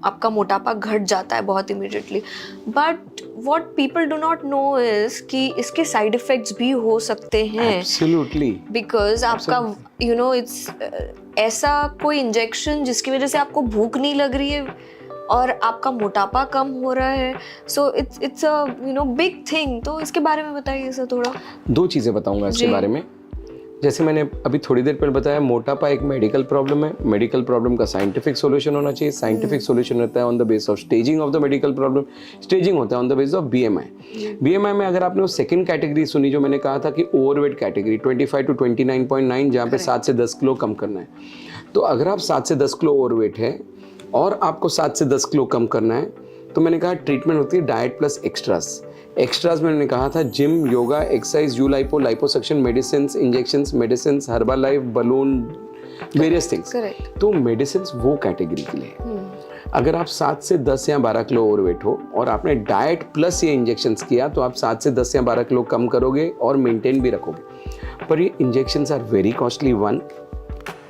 आपका मोटापा घट जाता है बहुत immediately. But what people do not know is कि इसके साइड इफेक्ट्स भी हो सकते हैं. एब्सोल्युटली. बिकॉज आपका इट्स ऐसा कोई इंजेक्शन जिसकी वजह से आपको भूख नहीं लग रही है और आपका मोटापा कम हो रहा है. So it's a big thing. तो इसके बारे में बताइए सर थोड़ा. 2 चीज़ें बताऊंगा इसके बारे में. जैसे मैंने अभी थोड़ी देर पहले बताया, मोटापा एक मेडिकल प्रॉब्लम है. मेडिकल प्रॉब्लम का साइंटिफिक सॉल्यूशन होना चाहिए. साइंटिफिक सॉल्यूशन होता है on the base of staging of the medical problem. Staging होता है on the base of BMI. BMI में अगर आपने वो सेकंड कैटेगरी सुनी जो मैंने कहा था कि ओवरवेट कैटेगरी 25 to 29.9, जहाँ पे 7 से 10 किलो कम करना है. तो अगर आप 7 से 10 किलो ओवरवेट है और आपको 7 से 10 किलो कम करना है, तो मैंने कहा ट्रीटमेंट होती है डाइट प्लस एक्स्ट्रास. एक्स्ट्रास मैंने कहा था gym, yoga, exercise, you lipo, liposuction, medicine, injections, medicine, herbal life, balloon, various things. तो मेडिसिन वो कैटेगरी के लिए. अगर आप 7 से 10 या 12 किलो ओवरवेट हो और आपने डाइट प्लस ये इंजेक्शंस किया, तो आप 7 से 10 या 12 किलो कम करोगे और मेंटेन भी रखोगे. पर ये injections are very costly. One,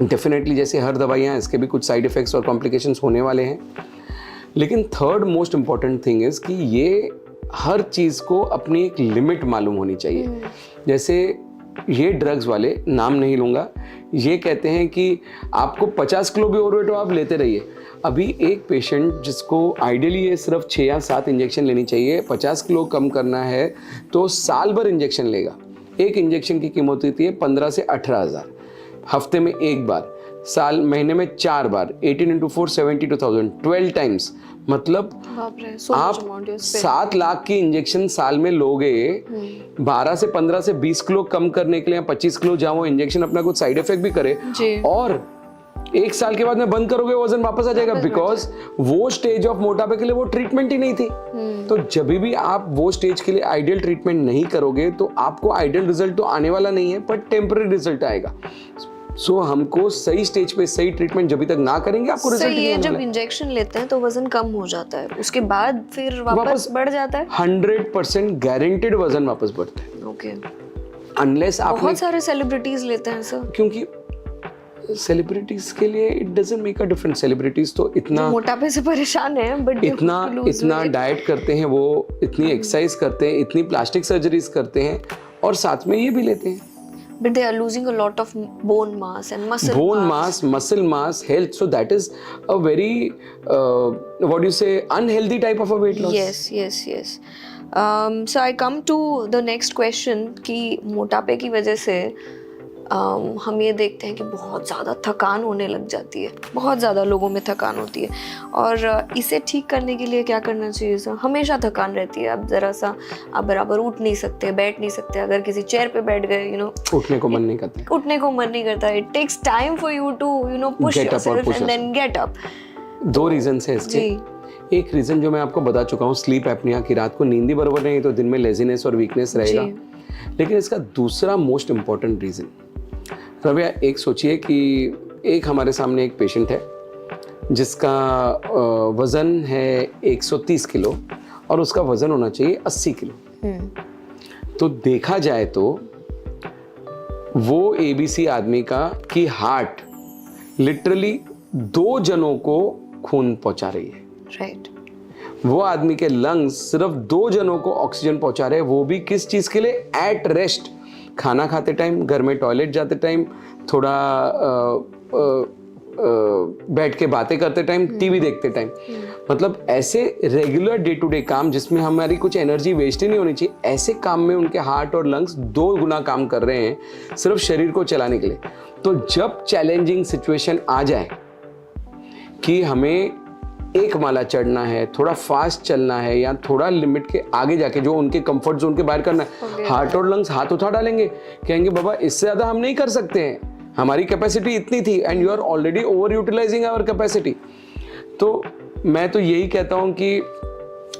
definitely जैसे हर दवाइयाँ, इसके भी कुछ साइड इफेक्ट्स और कॉम्प्लिकेशंस होने वाले हैं. लेकिन third most important thing is कि ये हर चीज़ को अपनी एक लिमिट मालूम होनी चाहिए. जैसे ये ड्रग्स वाले, नाम नहीं लूँगा, ये कहते हैं कि आपको 50 किलो भी ओवरवेट हो आप लेते रहिए. अभी एक पेशेंट जिसको आइडियली ये सिर्फ 6 या 7 इंजेक्शन लेनी चाहिए, 50 किलो कम करना है तो साल भर इंजेक्शन लेगा. एक इंजेक्शन की कीमत होती है 15 से 18,000. हफ्ते में 1 बार, महीने में 4 बार, 18 into 4 72,000, 12 टाइम्स. मतलब आप 7 लाख की इंजेक्शन साल में लोगे. 12 से 15 से 20 किलो कम करने के लिए, 25 किलो जहाँ वो इंजेक्शन अपना कुछ साइड इफेक्ट भी करे, और 1 साल के बाद में बंद करोगे, वजन वापस आ जाएगा. बिकॉज वो स्टेज ऑफ मोटापे के लिए वो ट्रीटमेंट ही नहीं थी. तो जब भी आप वो स्टेज के लिए आइडियल ट्रीटमेंट नहीं करोगे तो आपको आइडियल रिजल्ट तो आने वाला नहीं है, पर टेम्पररी रिजल्ट आएगा. सो हमको सही स्टेज पे सही ट्रीटमेंट जब तक ना करेंगे, आपको रिजल्ट नहीं आने वाला. जब इंजेक्शन लेते हैं तो वजन कम हो जाता है, उसके बाद फिर वापस बढ़ जाता है. 100% गारंटेड वजन वापस बढ़ता है. ओके. अनलेस आप बहुत सारे सेलिब्रिटीज लेते हैं सर. क्योंकि सेलिब्रिटीज के लिए it doesn't make a difference. Celebrities तो इतना मोटापे से परेशान है, बट इतना डाइट करते हैं, वो इतनी एक्सरसाइज करते हैं, इतनी प्लास्टिक सर्जरीज करते हैं, और साथ में ये भी लेते हैं. But they are losing a lot of bone mass and muscle mass, health. So that is a very what do you say, unhealthy type of a weight loss. Yes. So I come to the next question कि मोटापे की वजह से हम ये देखते हैं कि बहुत ज़्यादा थकान होने लग जाती है. बहुत ज़्यादा लोगों में थकान होती है, और इसे ठीक करने के लिए क्या करना चाहिए सर? हमेशा थकान रहती है. आप ज़रा सा आप बराबर उठ नहीं सकते, बैठ नहीं सकते. अगर किसी चेयर पे बैठ गए, उठने को मन नहीं करता. It takes time for you to push yourself and then get up. 2 reasons है इसके. एक रीजन जो मैं आपको बता चुका हूँ, स्लीप एपनिया, की रात को नींद ही बराबर नहीं तो दिन में लेजीनेस और वीकनेस रहेगा. लेकिन इसका दूसरा मोस्ट इम्पॉर्टेंट रीजन, रविया, एक सोचिए कि एक हमारे सामने एक पेशेंट है जिसका वज़न है 130 किलो और उसका वज़न होना चाहिए 80 किलो. तो देखा जाए तो वो एबीसी आदमी का की हार्ट लिटरली 2 जनों को खून पहुंचा रही है. राइट. वो आदमी के लंग्स सिर्फ 2 जनों को ऑक्सीजन पहुंचा रहे हैं, वो भी किस चीज़ के लिए? At rest. खाना खाते टाइम, घर में टॉयलेट जाते टाइम, थोड़ा बैठ के बातें करते टाइम, टीवी देखते टाइम. मतलब ऐसे रेगुलर डे टू डे काम जिसमें हमारी कुछ एनर्जी वेस्ट ही नहीं होनी चाहिए, ऐसे काम में उनके हार्ट और लंग्स 2 गुना काम कर रहे हैं सिर्फ शरीर को चलाने के लिए. तो जब चैलेंजिंग सिचुएशन आ जाए कि हमें एक माला चढ़ना है, थोड़ा फास्ट चलना है, या थोड़ा लिमिट के आगे जाके जो उनके कंफर्ट जोन के बाहर करना है, हार्ट और लंग्स हाथ उठा डालेंगे, कहेंगे बाबा इससे ज़्यादा हम नहीं कर सकते हैं, हमारी कैपेसिटी इतनी थी and you are already over utilising our capacity. तो मैं तो यही कहता हूँ कि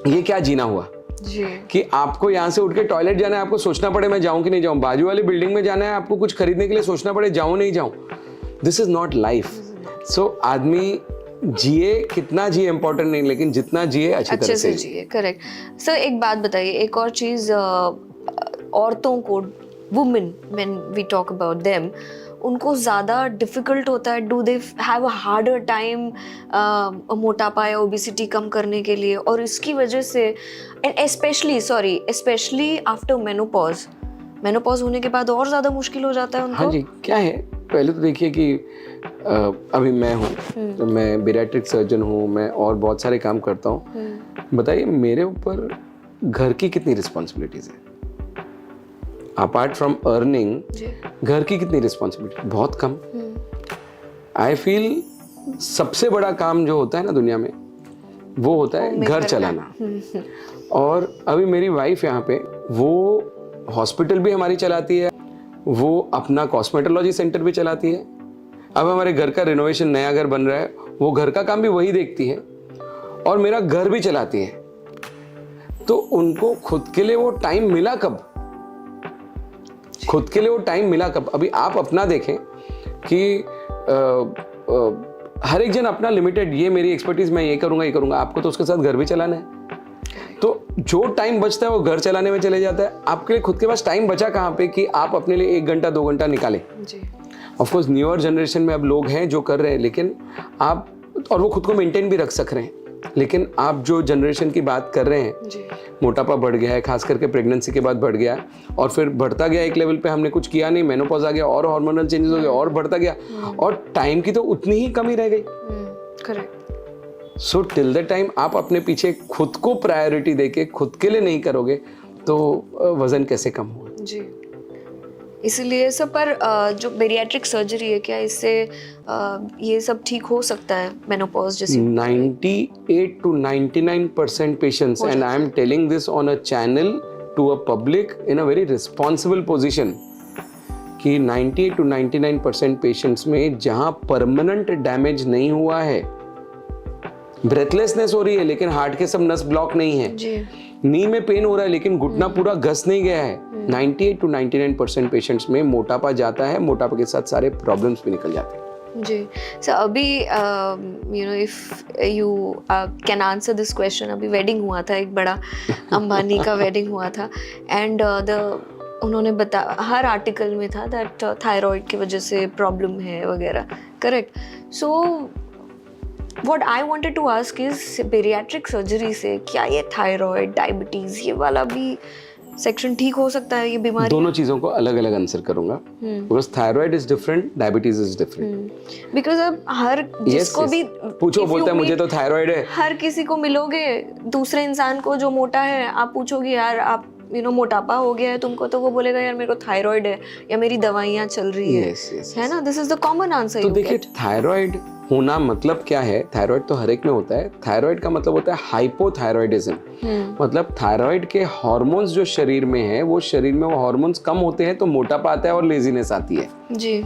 ये क्या जीना हुआ जी. कि आपको यहाँ से उठ के टॉयलेट जाना है, आपको सोचना पड़े मैं जाऊँ कि नहीं जाऊँ. बाजू वाली बिल्डिंग में जाना है, आपको कुछ खरीदने के लिए सोचना पड़े जाऊँ नहीं जाऊँ. This is not life. So आदमी जिए, कितना जिए इम्पोर्टेंट नहीं, लेकिन जितना जिए अच्छी तरह से जिए. करेक्ट. सर एक बात बताइए, एक और चीज़, औरतों को, women, when we talk about them, उनको ज़्यादा डिफ़िकल्ट होता है? Do they have a harder time मोटापा या ओबेसिटी कम करने के लिए? और इसकी वजह से एंड स्पेशली आफ्टर मेनोपॉज होने के बाद और ज़्यादा मुश्किल हो जाता है उनको? हाँ जी, क्या है, पहले तो देखिए कि अभी मैं हूँ, तो मैं बेरियाट्रिक सर्जन हूँ, मैं और बहुत सारे काम करता हूँ। बताइए मेरे ऊपर घर की कितनी रिस्पॉन्सिबिलिटीज़ हैं? अपार्ट फ्रॉम अर्निंग, घर की कितनी रिस्पॉन्सिबिलिटी? बहुत कम। आई फील सबसे बड़ा काम जो होता है ना दुनिया में, वो होता है घर चलाना। और अभी मेरी वाइफ यहाँ पे, वो हॉस्पिटल भी हमारी चलाती है, वो अपना कॉस्मेटोलॉजी सेंटर भी चलाती है। अब हमारे घर का रिनोवेशन, नया घर बन रहा है, वो घर का काम भी वही देखती है और मेरा घर भी चलाती है। तो उनको खुद के लिए वो टाइम मिला कब? खुद के लिए वो टाइम मिला कब? अभी आप अपना देखें कि हर एक जन अपना लिमिटेड, ये मेरी एक्सपर्टीज, मैं ये करूंगा, आपको तो उसके साथ घर भी चलाना है। तो जो टाइम बचता है वो घर चलाने में चले जाता है। आपके लिए खुद के पास टाइम बचा कहाँ पे कि आप अपने लिए 1 घंटा 2 घंटा निकालें? ऑफ कोर्स न्यूअर जनरेशन में अब लोग हैं जो कर रहे हैं, लेकिन आप, और वो खुद को मेंटेन भी रख सक रहे हैं, लेकिन आप जो जनरेशन की बात कर रहे हैं, मोटापा बढ़ गया है, खास करके प्रेगनेंसी के बाद बढ़ गया है, और फिर बढ़ता गया एक लेवल पे, हमने कुछ किया नहीं, मेनोपॉज आ गया और हार्मोनल चेंजेस हो गए और बढ़ता गया, और टाइम की तो उतनी ही कमी रह गई। Correct. So till the time आप अपने पीछे खुद को प्रायोरिटी देके खुद के लिए नहीं करोगे तो वजन कैसे कम होगा? जी, इसीलिए सब। पर जो बेरियाट्रिक सर्जरी है, क्या इससे ये सब ठीक हो सकता है मेनोपॉज जैसे? 98 to 99% patients, and I am telling this on a channel to a public in a very responsible position, कि 98 to 99% पेशेंट्स में जहां परमानेंट डैमेज नहीं हुआ है, ब्रेथलेसनेस हो रही है लेकिन हार्ट के सब नस ब्लॉक नहीं है, नी में पेन हो रहा है लेकिन घुटना पूरा घस नहीं गया है, 98 to 99% पेशेंट्स में मोटापा जाता है, मोटापा के साथ सारे प्रॉब्लम्स भी निकल जाते हैं। जी, सो अभी if you can answer this question, अभी वेडिंग हुआ था, एक बड़ा अंबानी का वेडिंग हुआ था, एंड उन्होंने हर आर्टिकल में था दैट थायराइड की वजह से प्रॉब्लम है वगैरह, correct? So What I wanted to ask is, bariatric surgery से क्या ये थायराइड, डायबिटीज, ये वाला भी सेक्शन ठीक हो सकता है, ये बीमारी? दोनों चीजों को अलग अलग आंसर करूंगा, because thyroid is different, diabetes is different. Because अब हर जिसको भी पूछो बोलता है मुझे तो थायराइड है, हर किसी को मिलोगे, दूसरे इंसान को जो मोटा है, आप पूछोगे यार आप मोटापा हो गया है तुमको, तो वो बोलेगा यार मेरे को थायराइड है या मेरी दवाइयाँ चल रही है ना? This is the common answer. तो देखिए, थायराइड होना मतलब क्या है? थायराइड तो हर एक में होता है। थायराइड का मतलब होता है हाइपोथायराइडिज्म, मतलब थायराइड के हार्मोन्स जो शरीर में है, वो शरीर में वो हार्मोन्स कम होते हैं तो मोटापा आता है और लेजीनेस आती है जी।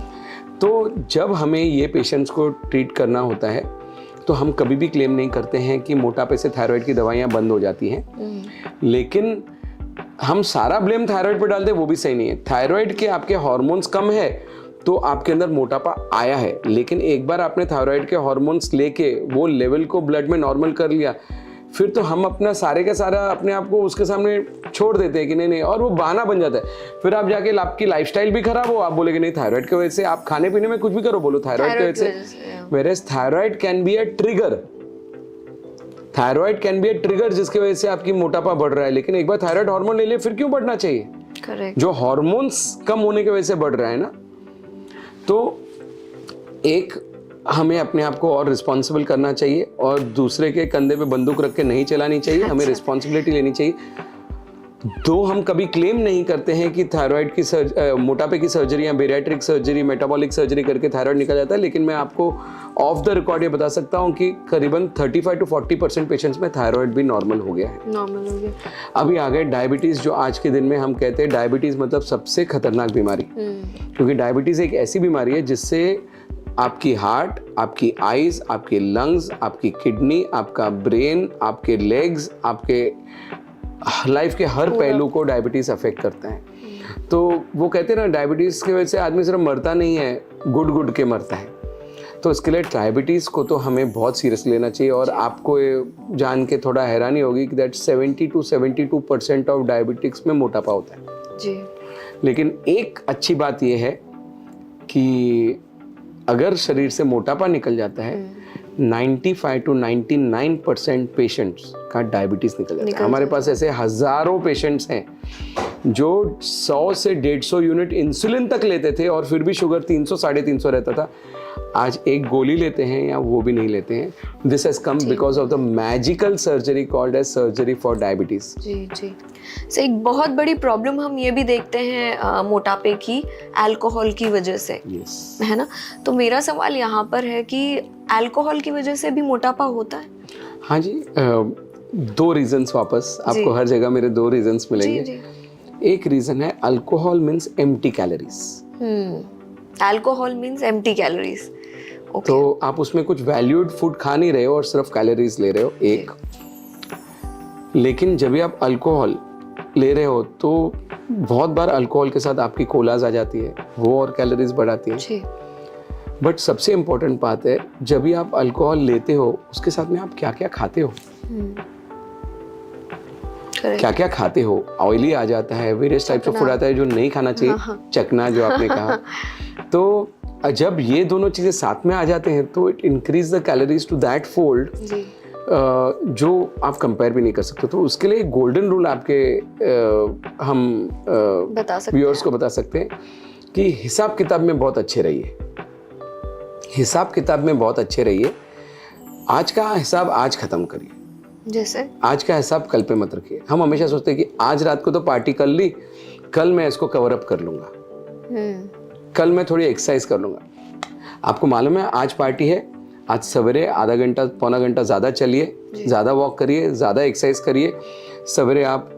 तो जब हमें ये पेशेंट्स को ट्रीट करना होता है तो हम कभी भी क्लेम नहीं करते हैं कि मोटापे से थायराइड की दवाइयाँ बंद हो जाती हैं, लेकिन हम सारा ब्लेम थायराइड पे डालते हैं, वो भी सही नहीं है। थायराइड के आपके हार्मोन्स कम है तो आपके अंदर मोटापा आया है, लेकिन एक बार आपने थायराइड के हार्मोन्स लेके वो लेवल को ब्लड में नॉर्मल कर लिया, फिर तो हम अपना सारे का सारा अपने आप को उसके सामने छोड़ देते हैं कि नहीं, और वो बहाना बन जाता है। फिर आप जाके आपकी लाइफस्टाइल भी खराब हो, आप बोलेगे नहीं थायराइड की वजह से, आप खाने पीने में कुछ भी करो, बोलो थायराइड की वजह से। Whereas thyroid can be a trigger, thyroid can be a trigger जिसकी वजह से आपकी मोटापा बढ़ रहा है, लेकिन एक बार थायराइड हार्मोन ले लिए फिर क्यों बढ़ना चाहिए? करेक्ट। जो हार्मोन्स कम होने की वजह से बढ़ रहा है ना, तो एक हमें अपने आप को और रिस्पॉन्सिबल करना चाहिए और दूसरे के कंधे पे बंदूक रख के नहीं चलानी चाहिए। हमें रिस्पॉन्सिबिलिटी लेनी चाहिए। दो हम कभी क्लेम नहीं करते हैं कि थायराइड की मोटापे की सर्जरी या बेरियाट्रिक सर्जरी, मेटाबॉलिक सर्जरी करके थायराइड निकल जाता है, लेकिन मैं आपको ऑफ द रिकॉर्ड ये बता सकता हूँ कि करीबन 35 to 40% पेशेंट्स में थायराइड भी नॉर्मल हो गया है। नॉर्मल हो गया। अभी आ गए डायबिटीज़, जो आज के दिन में हम कहते हैं डायबिटीज़ मतलब सबसे खतरनाक बीमारी, क्योंकि डायबिटीज़ एक ऐसी बीमारी है जिससे आपकी हार्ट, आपकी आईज, आपके लंग्स, आपकी किडनी, आपका ब्रेन, आपके लेग्स, आपके लाइफ के हर पहलू को डायबिटीज अफेक्ट करता है। तो वो कहते हैं ना, डायबिटीज की वजह से आदमी सिर्फ मरता नहीं है, गुड़ के मरता है। तो इसके लिए डायबिटीज को तो हमें बहुत सीरियस लेना चाहिए। और आपको ये जान के थोड़ा हैरानी होगी कि दैट 70 to 72% ऑफ डायबिटिक्स में मोटापा होता है जी। लेकिन एक अच्छी बात यह है कि अगर शरीर से मोटापा निकल जाता है 95 to 99% पेशेंट्स का डायबिटीज निकल जाता है। हमारे पास ऐसे हजारों पेशेंट्स हैं जो 100 से 150 यूनिट इंसुलिन तक लेते थे और फिर भी शुगर 300 350 रहता था। आज एक गोली लेते हैं या वो भी नहीं लेते हैं। This has come because of the magical surgery called age surgery for diabetes. जी जी। सो एक बहुत बड़ी प्रॉब्लम हम ये भी देखते हैं मोटापे की, अल्कोहल की वजह से, है ना। तो मेरा सवाल यहाँ पर है कि अल्कोहल की वजह से भी मोटापा होता है? हाँ जी, 2 रीजंस वापस आपको हर जगह मेरे 2 रीजंस मिलेंगे। जी, जी। एक रीजन है alcohol means empty calories. Alcohol means empty calories. तो आप उसमें कुछ वैल्यूड फूड खा नहीं रहे हो और सिर्फ कैलोरीज ले रहे हो, एक। लेकिन जब भी आप अल्कोहल ले रहे हो तो बहुत बार अल्कोहल के साथ आपकी कोलाज आ जाती है, वो और कैलोरीज बढ़ाती है। बट सबसे इम्पोर्टेंट बात है, जब भी आप अल्कोहल लेते हो उसके साथ में आप क्या क्या खाते हो, क्या क्या खाते हो। ऑयली आ जाता है, वेरियस टाइप्स ऑफ फूड आता है जो नहीं खाना चाहिए, चकना जो आपने कहा। तो जब ये दोनों चीजें साथ में आ जाते हैं तो it increase the calories to that fold जो आप कंपेयर भी नहीं कर सकते। तो उसके लिए गोल्डन रूल आपके हम व्यूअर्स को बता सकते हैं कि हिसाब किताब में बहुत अच्छे रहिए। हिसाब किताब में बहुत अच्छे रहिए। आज का हिसाब आज खत्म करिए। जैसे आज का हिसाब कल पे मत रखिए। हम हमेशा सोचते हैं कि आज रात को तो पार्टी कर ली, कल मैं इसको कवर अप कर लूंगा, कल मैं थोड़ी एक्सरसाइज कर लूंगा। आपको मालूम है आज पार्टी है, आज सवेरे आधा घंटा पौना घंटा ज़्यादा चलिए, ज़्यादा वॉक करिए, ज़्यादा एक्सरसाइज करिए। सवेरे आप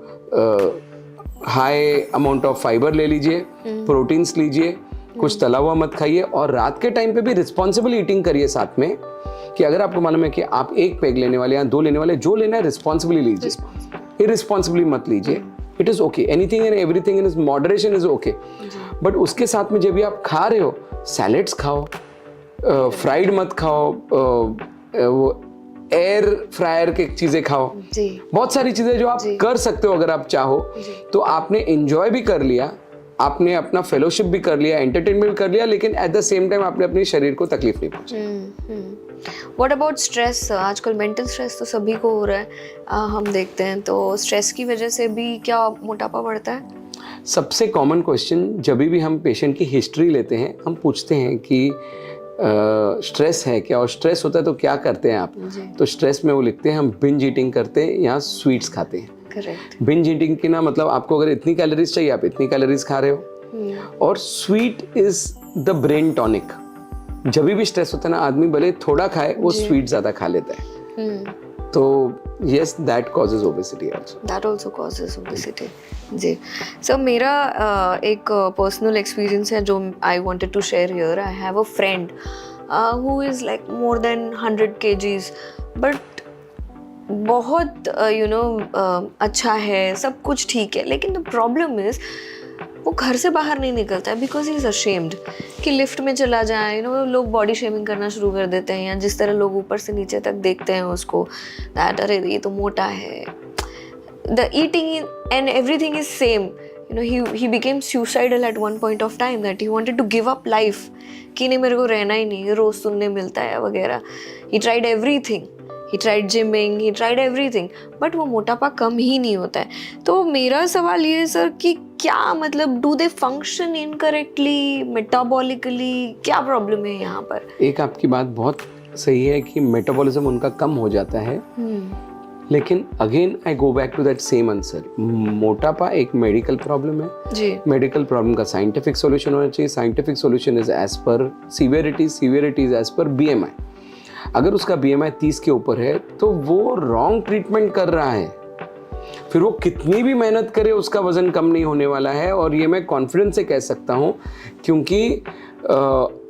हाई अमाउंट ऑफ फाइबर ले लीजिए, प्रोटीन्स लीजिए, कुछ तला हुआ मत खाइए। और रात के टाइम पे भी रिस्पॉन्सिबल ईटिंग करिए साथ में, कि अगर आपको मालूम है कि आप 1 पैग लेने वाले या 2 लेने वाले, जो लेना है रिस्पॉन्सिबली लीजिए, इररिस्पॉन्सिबली मत लीजिए। It is okay, anything and everything in moderation is okay. But उसके साथ में जब भी आप खा रहे हो, सैलेड्स खाओ, फ्राइड मत खाओ, वो एयर फ्रायर के चीज़ें खाओ। बहुत सारी चीज़ें जो आप कर सकते हो अगर आप चाहो। तो आपने एंजॉय भी कर लिया, आपने अपना फेलोशिप भी कर लिया, एंटरटेनमेंट भी कर लिया, लेकिन एट द सेम टाइम आपने अपने शरीर को तकलीफ नहीं पहुंचाई। What about stress? आजकल मेंटल स्ट्रेस तो सभी को हो रहा है, हम देखते हैं। तो स्ट्रेस की वजह से भी क्या मोटापा बढ़ता है? सबसे कॉमन क्वेश्चन जब भी हम पेशेंट की हिस्ट्री लेते हैं, हम पूछते हैं कि स्ट्रेस है क्या, और स्ट्रेस होता है तो क्या करते हैं आप? तो स्ट्रेस में वो लिखते हैं हम बिंज ईटिंग करते हैं या स्वीट्स खाते हैं। करेक्ट। बिंज ईटिंग की ना मतलब आपको अगर इतनी कैलोरीज चाहिए आप इतनी कैलोरीज खा रहे हो। और sweet is the brain tonic. जब भी स्ट्रेस होता है ना, आदमी भले थोड़ा खाए, वो स्वीट ज्यादा खा लेता है। तो yes, that causes obesity also. That also causes obesity. Ji. So मेरा एक personal experience है जो I wanted to share here. I have a friend who is like more than 100 kgs, but बहुत अच्छा है, सब कुछ ठीक है, लेकिन the problem is वो घर से बाहर नहीं निकलता है बिकॉज ही इज अशेम्ड कि लिफ्ट में चला जाए। लोग बॉडी शेमिंग करना शुरू कर देते हैं, या जिस तरह लोग ऊपर से नीचे तक देखते हैं उसको, दैट अरे ये तो मोटा है। The eating and everything is same. he became suicidal at one point of time that he wanted to give up life, कि नहीं मेरे को रहना ही नहीं, रोज सुनने मिलता है वगैरह। he tried everything, he tried gymming, he tried everything, but वो मोटापा कम ही नहीं होता है। तो मेरा सवाल ये है सर कि क्या मतलब do they function incorrectly, metabolically, क्या प्रॉब्लम है यहाँ पर? एक आपकी बात बहुत सही है कि मेटाबॉलिज्म उनका कम हो जाता है, लेकिन again I go back to that same answer. मोटापा एक मेडिकल प्रॉब्लम है जी। मेडिकल प्रॉब्लम का साइंटिफिक सॉल्यूशन होना चाहिए। Scientific solution is as per severity, severity is as per BMI। अगर उसका BMI 30 के ऊपर है तो वो रॉन्ग ट्रीटमेंट कर रहा है, फिर वो कितनी भी मेहनत करे उसका वजन कम नहीं होने वाला है। और ये मैं कॉन्फिडेंस से कह सकता हूँ, क्योंकि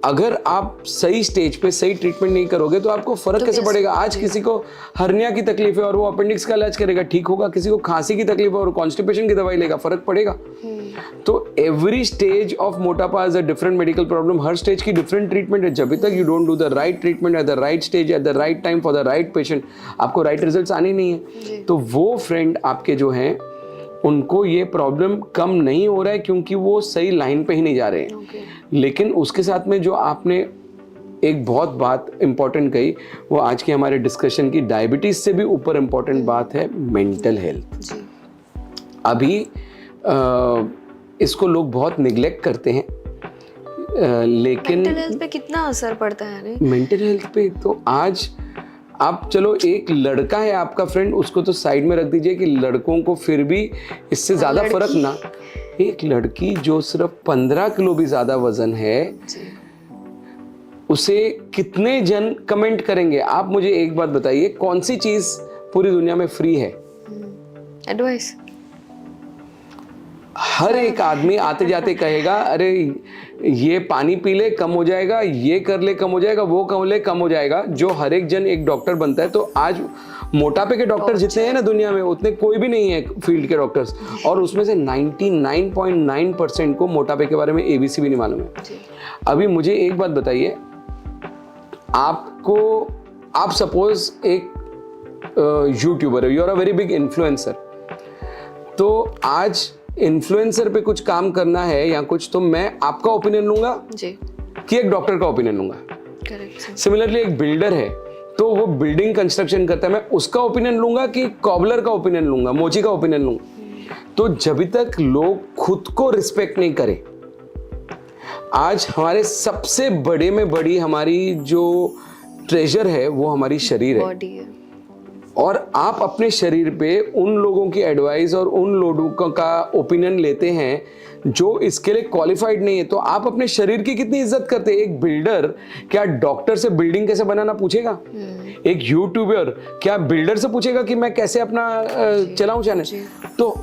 अगर आप सही स्टेज पे सही ट्रीटमेंट नहीं करोगे तो आपको फर्क कैसे पड़ेगा? आज किसी को हर्निया की तकलीफ है और वो अपेंडिक्स का इलाज करेगा, ठीक होगा। किसी को खांसी की तकलीफ है और कॉन्स्टिपेशन की दवाई लेगा, फर्क पड़ेगा। तो एवरी स्टेज ऑफ मोटापा is a different medical problem. Her stage की डिफरेंट ट्रीटमेंट है। जब तक you don't do the right treatment at the right stage at the right time for the right patient, आपको राइट रिजल्ट्स आने नहीं है। तो वो फ्रेंड आपके जो हैं उनको ये प्रॉब्लम कम नहीं हो रहा है क्योंकि वो सही लाइन पे ही नहीं जा रहे हैं। लेकिन उसके साथ में जो आपने एक बहुत बात इंपॉर्टेंट कही, वो आज के हमारे डिस्कशन की डायबिटीज से भी ऊपर इंपॉर्टेंट बात है मेंटल हेल्थ। अभी इसको लोग बहुत निग्लेक्ट करते हैं, लेकिन मेंटल हेल्थ पे कितना असर पड़ता है? मेंटल हेल्थ पे तो आज आप चलो, एक लड़का है आपका फ्रेंड, उसको तो साइड में रख दीजिए कि लड़कों को फिर भी इससे ज्यादा फर्क ना, एक लड़की जो सिर्फ 15 किलो भी ज्यादा वजन है, उसे कितने जन कमेंट करेंगे? आप मुझे एक बात बताइए, कौन सी चीज पूरी दुनिया में फ्री है? एडवाइस। हर एक आदमी आते जाते कहेगा अरे ये पानी पी ले कम हो जाएगा, ये कर ले कम हो जाएगा, वो कर ले कम हो जाएगा। जो हर एक जन एक डॉक्टर बनता है, तो आज मोटापे के डॉक्टर जितने हैं ना दुनिया में, उतने कोई भी नहीं है फील्ड के डॉक्टर्स, और उसमें से 99.9% को मोटापे के बारे में ABC भी नहीं मालूम है। अभी मुझे एक बात बताइए, आप सपोज एक यूट्यूबर है, you are a very big influencer, तो आज इन्फ्लुएंसर पे कुछ काम करना है या कुछ, तो मैं आपका ओपिनियन लूंगा जी कि एक डॉक्टर का ओपिनियन लूंगा। करेक्ट। सिमिलरली एक बिल्डर है, तो वो बिल्डिंग कंस्ट्रक्शन करता है, मैं उसका ओपिनियन लूंगा कि कॉबलर का ओपिनियन लूंगा, मोची का ओपिनियन लूंगा। तो जब तक लोग खुद को रिस्पेक्ट नहीं करें, आज हमारे सबसे बड़े में बड़ी हमारी जो ट्रेजर है वो हमारी शरीर है, बॉडी है। और आप अपने शरीर पे उन लोगों की एडवाइस और उन लोगों का ओपिनियन लेते हैं जो इसके लिए क्वालिफाइड नहीं है, तो आप अपने शरीर की कितनी इज्जत करते हैं? एक बिल्डर क्या डॉक्टर से बिल्डिंग कैसे बनाना पूछेगा? एक यूट्यूबर क्या बिल्डर से पूछेगा कि मैं कैसे अपना चलाऊं चैनल? तो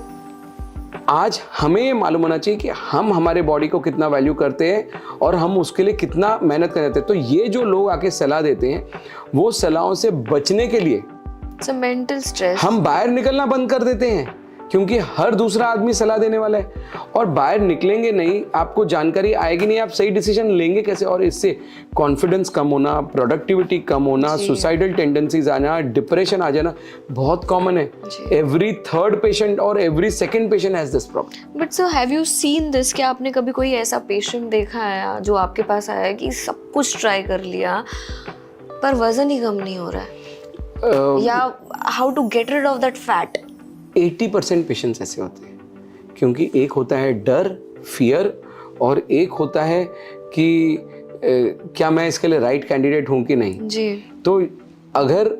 आज हमें ये मालूम होना चाहिए कि हम हमारे बॉडी को कितना वैल्यू करते हैं और हम उसके लिए कितना मेहनत करते हैं। तो ये जो लोग आके सलाह देते हैं, वो सलाहों से बचने के लिए मेंटल स्ट्रेस, हम बाहर निकलना बंद कर देते हैं, क्योंकि हर दूसरा आदमी सलाह देने वाला है, और बाहर निकलेंगे नहीं, आपको जानकारी आएगी नहीं, आप सही डिसीजन लेंगे कैसे? और इससे कॉन्फिडेंस कम होना, प्रोडक्टिविटी कम होना, सुसाइडल टेंडेंसीज आना, डिप्रेशन आ जाना बहुत कॉमन है। एवरी थर्ड पेशेंट और every second patient has this problem. But sir, have you seen this? क्या आपने कभी कोई ऐसा पेशेंट देखा है जो आपके पास आया कि सब कुछ ट्राई कर लिया पर वजन ही कम नहीं हो रहा है, या how to get rid of that fat? 80% patients ऐसे होते हैं, क्योंकि एक होता है डर, फियर, और एक होता है कि क्या मैं इसके लिए राइट कैंडिडेट हूं कि नहीं जी। तो अगर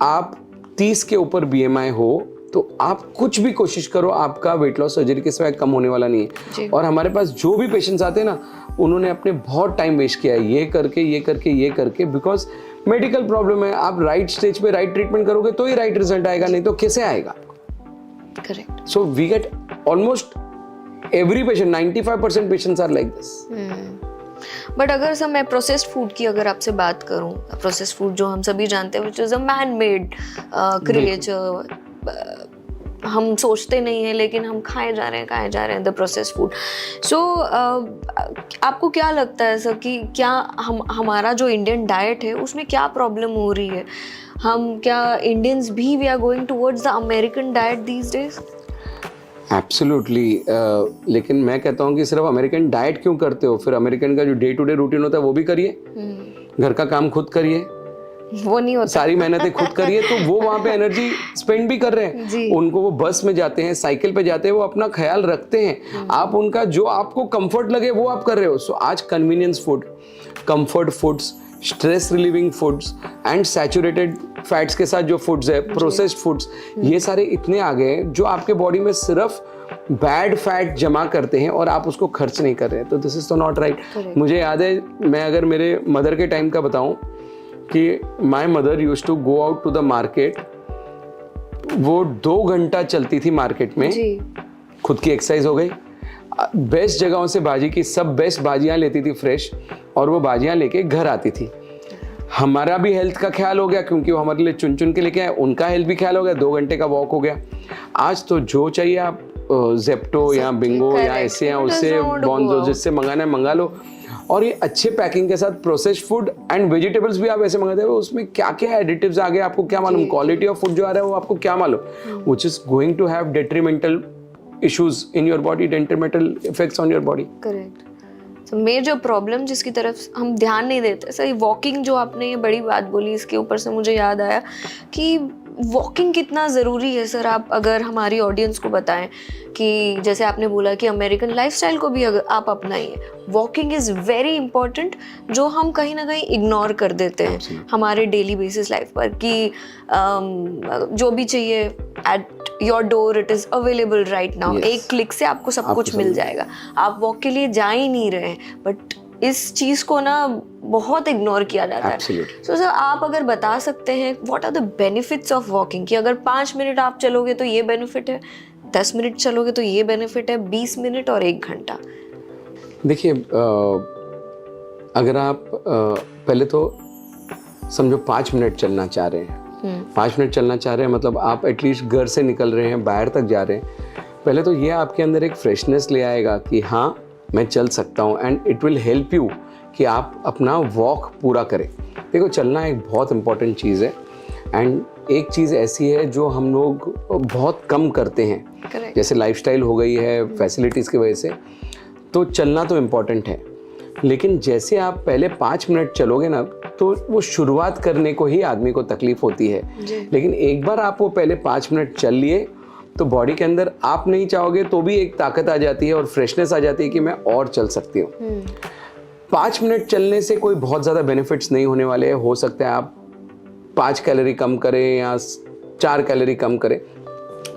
आप 30 के ऊपर BMI हो, तो आप कुछ भी कोशिश करो, आपका वेट लॉस सर्जरी के सिवाय कम होने वाला नहीं है। और हमारे पास जो भी पेशेंट्स आते हैं ना, उन्होंने अपने बहुत टाइम वेस्ट किया है ये करके, बिकॉज मेडिकल प्रॉब्लम है। आप राइट स्टेज पे राइट ट्रीटमेंट करोगे तो ही राइट रिजल्ट आएगा, नहीं तो कैसे आएगा? Correct. So we get almost every patient, 95% patients are like this. But अगर सर मैं प्रोसेस्ड फूड की अगर आपसे बात करूं, प्रोसेस्ड फूड जो हम सभी जानते हैं, which is a man made creature, हम सोचते नहीं है लेकिन हम खाए जा रहे हैं द प्रोसेस्ड फूड। सो आपको क्या लगता है सर कि क्या हमारा जो इंडियन डाइट है उसमें क्या प्रॉब्लम हो रही है? हम क्या इंडियंस भी we are going towards the American diet these days? Absolutely. लेकिन मैं कहता हूँ कि सिर्फ अमेरिकन डाइट क्यों करते हो? फिर अमेरिकन का जो डे टू डे रूटीन होता है वो भी करिए, घर का काम खुद करिए, वो नहीं होता, सारी मेहनतें खुद करिए। तो वो वहाँ पे एनर्जी स्पेंड भी कर रहे हैं। उनको वो बस में जाते हैं, साइकिल पे जाते हैं, वो अपना ख्याल रखते हैं। आप उनका जो आपको कंफर्ट लगे वो आप कर रहे हो। सो आज convenience food, comfort foods, stress relieving foods and saturated fats के साथ जो फूड्स है, प्रोसेस्ड फूड्स, ये सारे इतने आ गए हैं जो आपके बॉडी में सिर्फ बैड फैट जमा करते हैं और आप उसको खर्च नहीं कर रहे हैं। तो दिस इज तो नॉट राइट। मुझे याद है, मैं अगर मेरे मदर के टाइम का बताऊं कि my mother used to go out to the market. वो 2 घंटा चलती थी मार्केट में, खुद की एक्सरसाइज हो गई, बेस्ट जगहों से भाजी की सब बेस्ट भाजियाँ लेती थी फ्रेश, और वो भाजियाँ लेके घर आती थी। हमारा भी हेल्थ का ख्याल हो गया क्योंकि वो हमारे लिए चुन चुन के लेके आए, उनका हेल्थ भी ख्याल हो गया, 2 घंटे का वॉक हो गया। आज तो जो चाहिए आप जेप्टो या बिंगो या ऐसे या उससे बॉन्जो जिससे मंगाना है मंगा लो। और ये अच्छे पैकिंग के साथ प्रोसेस्ड फूड एंड वेजिटेबल्स भी आप ऐसे मंगाते हो, उसमें क्या क्या एडिटिव्स आ गए आपको क्या मालूम? क्वालिटी ऑफ फूड जो आ रहा है वो आपको क्या मालूम? Which is going to have detrimental issues in your body, detrimental effects on your body. Correct. तो मेजर प्रॉब्लम जिसकी तरफ हम ध्यान नहीं देते, सही वॉकिंग जो आपने ये बड़ी बात बोली, इसके ऊपर से मुझे याद आया कि वॉकिंग कितना ज़रूरी है सर। आप अगर हमारी ऑडियंस को बताएं कि जैसे आपने बोला कि अमेरिकन लाइफस्टाइल को भी अगर आप अपनाइए, वॉकिंग इज़ वेरी इंपॉर्टेंट, जो हम कहीं ना कहीं इग्नोर कर देते हैं हमारे डेली बेसिस लाइफ पर कि जो भी चाहिए at your door it is available right now, एक क्लिक से आपको सब कुछ मिल जाएगा, आप वॉक के लिए जा ही नहीं रहे। बट इस चीज़ को ना बहुत इग्नोर किया जाता है। सो सर आप अगर बता सकते हैं what are the benefits of walking, कि अगर 5 मिनट आप चलोगे तो ये बेनिफिट है, 10 मिनट चलोगे तो ये बेनिफिट है, 20 मिनट और 1 घंटा। देखिए अगर आप पहले तो समझो 5 मिनट चलना चाह रहे हैं, 5 मिनट चलना चाह रहे हैं मतलब आप एटलीस्ट घर से निकल रहे हैं, बाहर तक जा रहे हैं, पहले तो ये आपके अंदर एक फ्रेशनेस ले आएगा कि हाँ मैं चल सकता हूँ, and it will help you कि आप अपना वॉक पूरा करें। देखो चलना एक बहुत इंपॉर्टेंट चीज़ है, एंड एक चीज़ ऐसी है जो हम लोग बहुत कम करते हैं। Correct. जैसे लाइफस्टाइल हो गई है फैसिलिटीज़ की वजह से, तो चलना तो इम्पॉर्टेंट है, लेकिन जैसे आप पहले 5 मिनट चलोगे ना तो वो शुरुआत करने को ही आदमी को तकलीफ होती है, लेकिन एक बार आप वो पहले 5 मिनट चल लिए तो बॉडी के अंदर आप नहीं चाहोगे तो भी एक ताकत आ जाती है और फ्रेशनेस आ जाती है कि मैं और चल सकती हूँ। 5 मिनट चलने से कोई बहुत ज़्यादा बेनिफिट्स नहीं होने वाले हैं। हो सकता है आप 5 कैलोरी कम करें या 4 कैलोरी कम करें,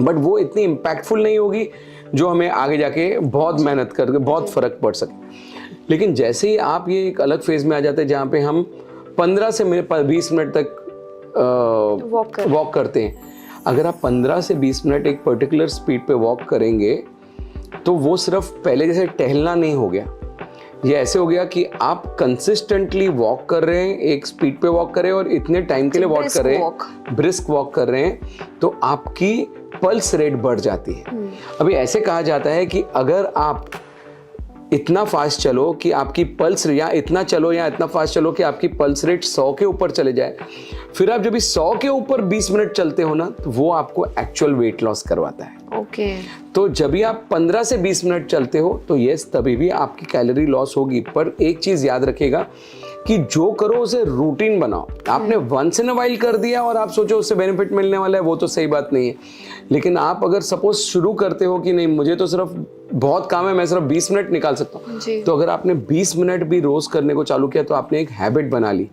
बट वो इतनी इम्पैक्टफुल नहीं होगी जो हमें आगे जाके बहुत मेहनत करके बहुत फ़र्क पड़ सके। लेकिन जैसे ही आप ये एक अलग फेज़ में आ जाते हैं जहाँ पे हम 15 से 20 मिनट तक वॉक करते हैं, अगर आप 15 से 20 मिनट एक पर्टिकुलर स्पीड पे वॉक करेंगे तो वो सिर्फ पहले जैसे टहलना नहीं हो गया, ये ऐसे हो गया कि आप कंसिस्टेंटली वॉक कर रहे हैं, एक स्पीड पे वॉक कर रहे हैं और इतने टाइम के लिए वॉक कर रहे हैं, ब्रिस्क वॉक कर रहे हैं, तो आपकी पल्स रेट बढ़ जाती है। अभी ऐसे कहा जाता है कि अगर आप इतना फास्ट चलो कि आपकी पल्स, या इतना चलो या इतना फास्ट चलो कि आपकी पल्स रेट 100 के ऊपर चले जाए, फिर आप जब 100 के ऊपर 20 मिनट चलते हो ना तो वो आपको एक्चुअल वेट लॉस करवाता है। ओके। तो जब भी आप 15 से 20 मिनट चलते हो तो यस तभी भी आपकी कैलोरी लॉस होगी, पर एक चीज याद रखिएगा कि जो करो उसे रूटीन बनाओ। आपने वंस इन अ वाइल कर दिया और आप सोचो उससे बेनिफिट मिलने वाला है, वो तो सही बात नहीं है। लेकिन आप अगर सपोज शुरू करते हो कि नहीं मुझे तो सिर्फ बहुत काम है, मैं सिर्फ 20 मिनट निकाल सकता हूँ, तो अगर आपने 20 मिनट भी रोज करने को चालू किया तो आपने एक हैबिट बना ली।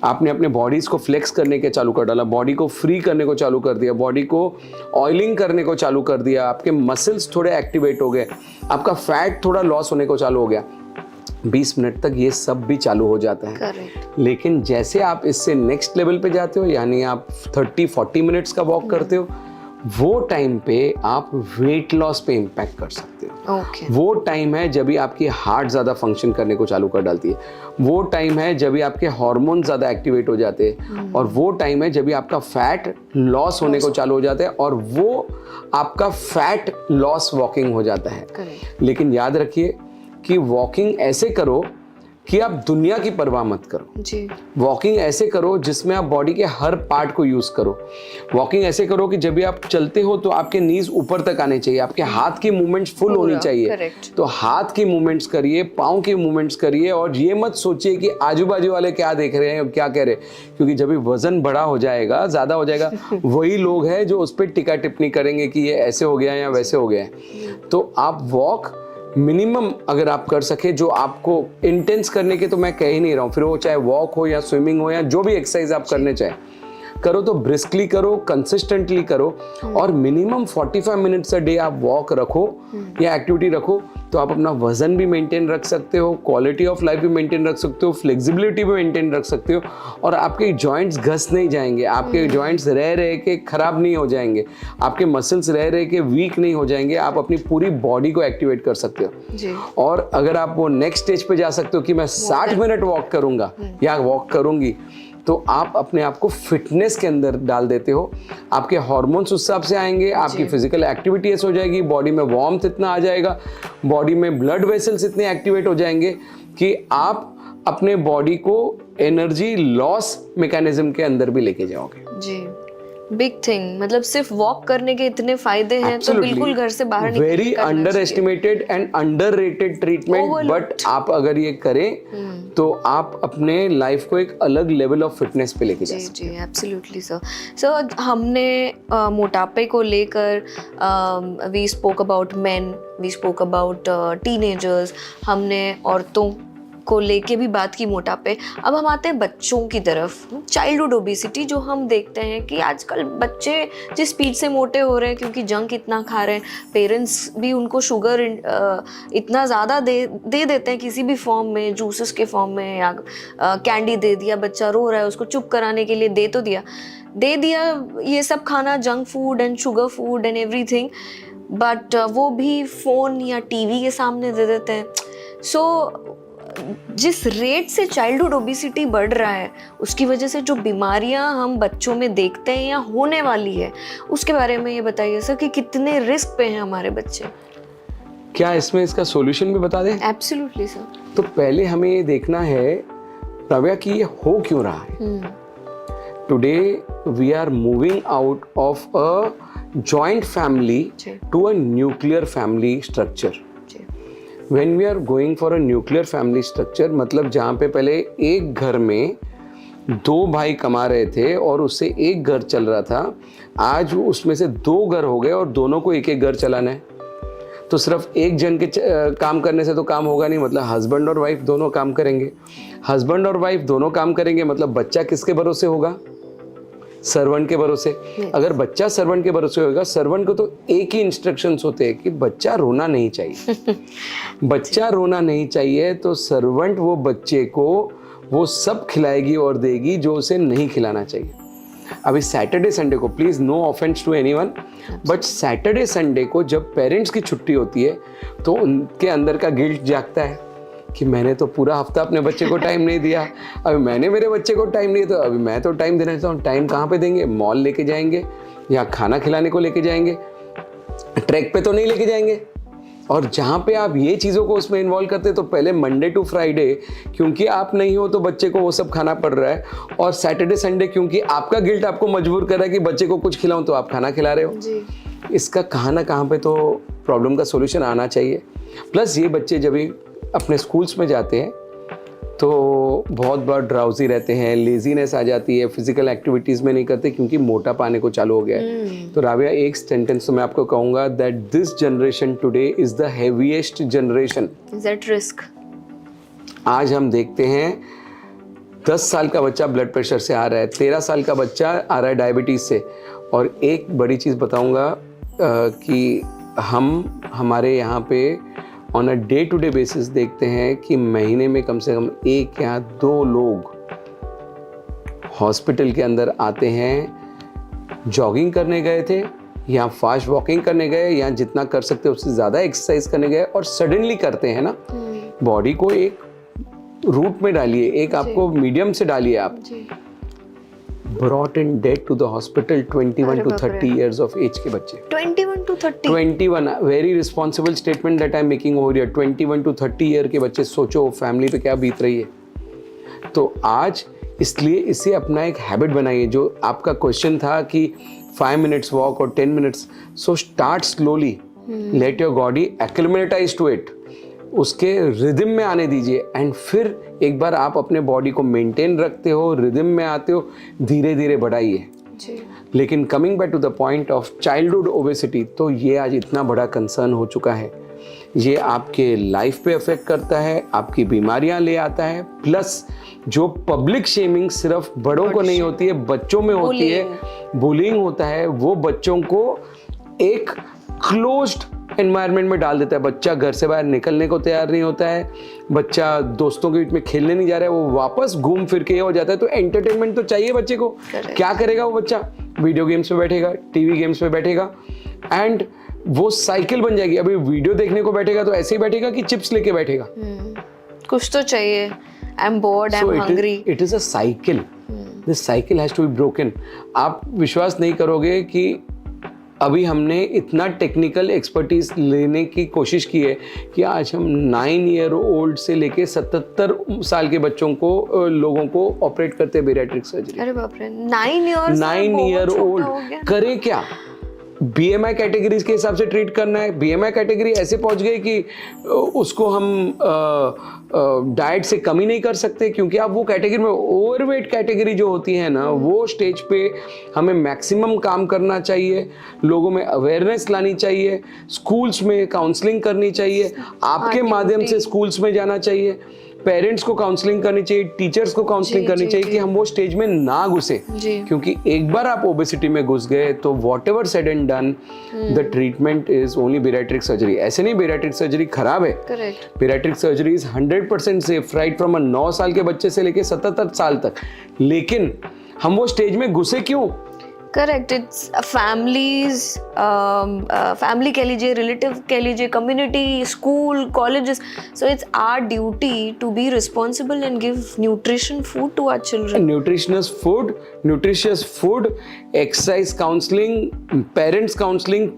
आपने अपने बॉडीज को फ्लेक्स करने के चालू कर डाला, बॉडी को फ्री करने को चालू कर दिया, बॉडी को ऑयलिंग करने को चालू कर दिया, आपके मसल्स थोड़े एक्टिवेट हो गए, आपका फैट थोड़ा लॉस होने को चालू हो गया। 20 मिनट तक ये सब भी चालू हो जाता है। Correct. लेकिन जैसे आप इससे नेक्स्ट लेवल पे जाते हो, यानी आप 30-40 मिनट्स का वॉक करते हो, वो टाइम पे आप वेट लॉस पे इम्पैक्ट कर सकते हो। Okay. वो टाइम है जब भी आपकी हार्ट ज़्यादा फंक्शन करने को चालू कर डालती है, वो टाइम है जब भी आपके हार्मोन ज़्यादा एक्टिवेट हो जाते हैं, और वो टाइम है जब भी आपका फैट लॉस होने को चालू हो जाता है, और वो आपका फैट लॉस वॉकिंग हो जाता है। Correct. लेकिन याद रखिए कि वॉकिंग ऐसे करो कि आप दुनिया की परवाह मत करो जी। वॉकिंग ऐसे करो जिसमें आप बॉडी के हर पार्ट को यूज करो। वॉकिंग ऐसे करो कि जब भी आप चलते हो तो आपके नीज ऊपर तक आने चाहिए, आपके हाथ की मूवमेंट्स फुल होनी चाहिए। Correct. तो हाथ की मूवमेंट्स करिए, पाँव की मूवमेंट्स करिए, और ये मत सोचिए कि आजू बाजू वाले क्या देख रहे हैं क्या कह रहे हैं, क्योंकि जब भी वजन बड़ा हो जाएगा, ज्यादा हो जाएगा, वही लोग हैं जो उस पर टिक्का टिप्पणी करेंगे कि ये ऐसे हो गया या वैसे हो गया है। तो आप वॉक मिनिमम अगर आप कर सके, जो आपको इंटेंस करने के तो मैं कह ही नहीं रहा हूँ, फिर वो चाहे वॉक हो या स्विमिंग हो या जो भी एक्सरसाइज आप करने चाहे करो, तो ब्रिस्कली करो, कंसिस्टेंटली करो, और मिनिमम 45 मिनट्स अ डे आप वॉक रखो या एक्टिविटी रखो, तो आप अपना वजन भी मेंटेन रख सकते हो, क्वालिटी ऑफ लाइफ भी मेंटेन रख सकते हो, फ्लेक्सिबिलिटी भी मेंटेन रख सकते हो, और आपके जॉइंट्स घस नहीं जाएंगे, आपके जॉइंट्स रह रह के खराब नहीं हो जाएंगे, आपके मसल्स रह रह के वीक नहीं हो जाएंगे, आप अपनी पूरी बॉडी को एक्टिवेट कर सकते हो जी। और अगर आप वो नेक्स्ट स्टेज पे जा सकते हो कि मैं 60 मिनट वॉक करूंगा या वॉक करूंगी, तो आप अपने आप को फिटनेस के अंदर डाल देते हो, आपके हार्मोन्स उस हिसाब से आएंगे, आपकी फिजिकल एक्टिविटी ऐसे हो जाएगी, बॉडी में वार्मथ इतना आ जाएगा, बॉडी में ब्लड वेसल्स इतने एक्टिवेट हो जाएंगे कि आप अपने बॉडी को एनर्जी लॉस मैकेनिज्म के अंदर भी लेके जाओगे। जी, बिग थिंग, मतलब सिर्फ वॉक करने के इतने फायदे हैं तो बिल्कुल घर से बाहर निकल very under estimated and under rated treatment, but आप अगर ये करें तो आप अपने लाइफ को एक अलग लेवल ऑफ फिटनेस पे लेके जा सकते हैं। जी एब्सोल्युटली सर। हमने मोटापे को लेकर we spoke about men, we spoke about teenagers, हमने औरतों को लेके भी बात की मोटापे। अब हम आते हैं बच्चों की तरफ, चाइल्डहुड ओबेसिटी, जो हम देखते हैं कि आजकल बच्चे जिस स्पीड से मोटे हो रहे हैं क्योंकि जंक इतना खा रहे हैं, पेरेंट्स भी उनको शुगर इतना ज़्यादा दे देते हैं किसी भी फॉर्म में, जूसेस के फॉर्म में, या कैंडी दे दिया, बच्चा रो रहा है उसको चुप कराने के लिए दे दिया ये सब खाना, junk food and sugar food and everything, but वो भी फ़ोन या टीवी के सामने दे देते हैं। सो जिस रेट से चाइल्डहुड ओबेसिटी बढ़ रहा है, उसकी वजह से जो बीमारियां हम बच्चों में देखते हैं या होने वाली है, उसके बारे में ये बताइए सर कि कितने रिस्क पे हैं हमारे बच्चे। क्या इसमें इसका सॉल्यूशन भी बता दें? Absolutely sir. तो पहले हमें ये देखना है प्रव्या कि ये हो क्यों रहा है। Today we are moving out of a joint family to a nuclear family structure. When we are going for a nuclear family structure, मतलब जहाँ पे पहले एक घर में 2 भाई कमा रहे थे और उससे एक घर चल रहा था, आज उसमें से 2 घर हो गए और दोनों को एक एक घर चलाना है। तो सिर्फ एक जन के काम करने से तो काम होगा नहीं, मतलब हस्बैंड और वाइफ दोनों काम करेंगे। हस्बैंड और वाइफ दोनों काम करेंगे मतलब बच्चा किसके भरोसे होगा? सर्वेंट के भरोसे। अगर बच्चा सर्वेंट के भरोसे होगा, सर्वेंट को तो एक ही इंस्ट्रक्शंस होते हैं कि बच्चा रोना नहीं चाहिए। बच्चा रोना नहीं चाहिए तो सर्वेंट वो बच्चे को वो सब खिलाएगी और देगी जो उसे नहीं खिलाना चाहिए। अभी सैटरडे संडे को, please no offence to anyone, but Saturday Sunday को जब पेरेंट्स की छुट्टी होती है तो उनके अंदर का गिल्ट जागता है कि मैंने तो पूरा हफ्ता अपने बच्चे को टाइम नहीं दिया, अभी मैंने मेरे बच्चे को टाइम नहीं दिया, तो अभी मैं तो टाइम देना चाहता हूँ। टाइम कहाँ पे देंगे? मॉल लेके जाएंगे या खाना खिलाने को लेके जाएंगे, ट्रैक पे तो नहीं लेके जाएंगे। और जहाँ पे आप ये चीज़ों को उसमें इन्वॉल्व करते तो पहले मंडे टू फ्राइडे क्योंकि आप नहीं हो तो बच्चे को वो सब खाना पड़ रहा है, और सैटरडे संडे क्योंकि आपका गिल्ट आपको मजबूर कर रहा है कि बच्चे को कुछ खिलाऊं तो आप खाना खिला रहे हो जी। इसका कहाँ ना कहाँ पे तो प्रॉब्लम का सोल्यूशन आना चाहिए। प्लस ये बच्चे जब भी अपने स्कूल्स में जाते हैं तो बहुत बार ड्राउजी रहते हैं, लेजीनेस आ जाती है, फिजिकल एक्टिविटीज़ में नहीं करते क्योंकि मोटापा आने को चालू हो गया है। तो राबिया, एक सेंटेंस तो मैं आपको कहूँगा that this generation today is the heaviest generation. Is at risk. आज हम देखते हैं 10 साल का बच्चा ब्लड प्रेशर से आ रहा है, 13 साल का बच्चा आ रहा है डायबिटीज़ से। और एक बड़ी चीज़ बताऊँगा कि हमारे यहाँ पे on a day to day basis देखते हैं कि महीने में कम से कम 1 या 2 लोग हॉस्पिटल के अंदर आते हैं, जॉगिंग करने गए थे या फास्ट वॉकिंग करने गए या जितना कर सकते उससे ज़्यादा एक्सरसाइज करने गए, और सडनली करते हैं ना, बॉडी को एक रूट में डालिए, एक आपको मीडियम से डालिए आप। Brought in dead to the hospital 21 to 30 years of age के बच्चे। 21 to 30। 21, very responsible statement that I'm making over here। 21 to 30 year के बच्चे, सोचो फैमिली पे क्या बीत रही है। तो आज इसलिए इसे अपना एक हैबिट बनाइए। जो आपका क्वेश्चन था कि 5 minutes वॉक और 10 minutes, so start slowly, let your body acclimatize to it, उसके रिदम में आने दीजिए, एंड फिर एक बार आप अपने बॉडी को मेंटेन रखते हो, रिदम में आते हो, धीरे धीरे बढ़ाइए। लेकिन coming back to the point of childhood obesity, तो ये आज इतना बड़ा कंसर्न हो चुका है। ये आपके लाइफ पे अफेक्ट करता है, आपकी बीमारियां ले आता है, प्लस जो पब्लिक शेमिंग सिर्फ बड़ों को नहीं होती है, बच्चों में होती है, बुलिंग होता है, वो बच्चों को एक क्लोज्ड एनवायरनमेंट में डाल देता है। बच्चा घर से बाहर निकलने को तैयार नहीं होता है, बच्चा दोस्तों के बीच में खेलने नहीं जा रहा है, वो वापस घूम फिर के हो जाता है। तो एंटरटेनमेंट तो चाहिए बच्चे को। क्या करेगा वो बच्चा? वीडियो गेम्स पे बैठेगा, टीवी गेम्स पे बैठेगा, एंड वो साइकिल बन जाएगी। अभी वीडियो देखने को बैठेगा तो ऐसे ही बैठेगा कि चिप्स लेके बैठेगा। कुछ तो चाहिए। I am bored, I am hungry. It is a cycle. This cycle has to be broken. आप विश्वास नहीं करोगे कि अभी हमने इतना टेक्निकल एक्सपर्टीज लेने की कोशिश की है कि आज हम 9 ईयर ओल्ड से लेके 77 साल के बच्चों को लोगों को ऑपरेट करते हैं बेरियाट्रिक सर्जरी। अरे बाप रे, 9 ईयर ओल्ड करे क्या? BMI कैटेगरीज के हिसाब से ट्रीट करना है। BMI कैटेगरी ऐसे पहुंच गई कि उसको हम डाइट से कमी नहीं कर सकते, क्योंकि आप वो कैटेगरी में ओवरवेट कैटेगरी जो होती है ना, वो स्टेज पे हमें मैक्सिमम काम करना चाहिए, लोगों में अवेयरनेस लानी चाहिए, स्कूल्स में काउंसलिंग करनी चाहिए, आपके माध्यम से स्कूल्स में जाना चाहिए, पेरेंट्स को काउंसलिंग करनी चाहिए, टीचर्स को काउंसलिंग करनी चाहिए कि हम वो स्टेज में ना घुसे, क्योंकि एक बार आप ओबेसिटी में घुस गए तो what ever said and done, the treatment is only bariatric surgery. ऐसे नहीं बेरियाट्रिक सर्जरी खराब है, bariatric surgery is 100% safe, right from 9 साल के बच्चे से लेके 77 साल तक। लेकिन हम वो स्टेज में घुसे क्यों? करेक्ट, इट्स फैमिलीज, फैमिली कह लीजिए, रिलेटिव कह लीजिए, community, school, colleges, so it's our duty to be responsible and give nutrition food to our children. Nutritious food, exercise counselling, parents counselling,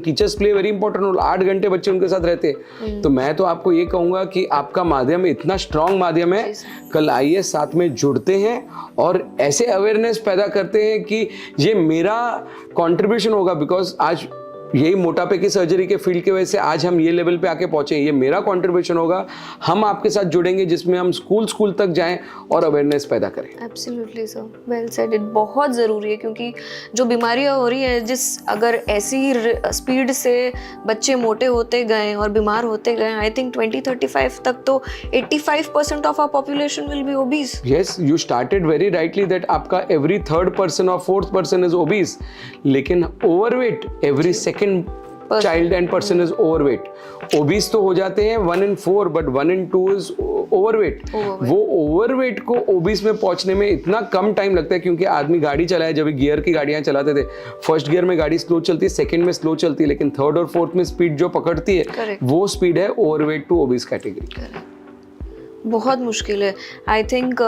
teachers play very important role. 8 घंटे बच्चे उनके साथ रहते हैं। तो मैं तो आपको ये कहूंगा कि आपका माध्यम इतना स्ट्रॉन्ग माध्यम है, कल आइए साथ में जुड़ते हैं और ऐसे अवेयरनेस पैदा करते हैं कि ये मेरा कंट्रीब्यूशन होगा, बिकॉज आज यही मोटापे की सर्जरी के फील्ड की वजह से आज हम ये लेवल पे आके पहुंचे, ये मेरा कंट्रीब्यूशन होगा। हम आपके साथ जुड़ेंगे जिसमें हम स्कूल तक जाएं और अवेयरनेस पैदा करें। Absolutely sir, well said. It बहुत ज़रूरी है, क्योंकि जो बीमारियां हो रही है, अगर ऐसी स्पीड से बच्चे मोटे होते गए और बीमार होते गए, आई थिंक 2035 तक तो 85% of our population will be obese. Yes, you started very rightly that आपका एवरी 3rd पर्सन और 4th पर्सन इज ओबीस, लेकिन overweight every second child and person is overweight. Obese तो हो जाते हैं 1 in 4, but 1 in 2 is overweight. वो overweight को obese में पहुंचने में इतना कम टाइम लगता है, क्योंकि आदमी गाड़ी चलाए, जब गियर की गाड़ियां चलाते थे, फर्स्ट गियर में गाड़ी स्लो चलती है, सेकंड में स्लो चलती है, लेकिन 3rd और 4th में स्पीड जो पकड़ती है, वो स्पीड है ओवरवेट टू ओबीस कैटेगरी। बहुत मुश्किल है। आई थिंक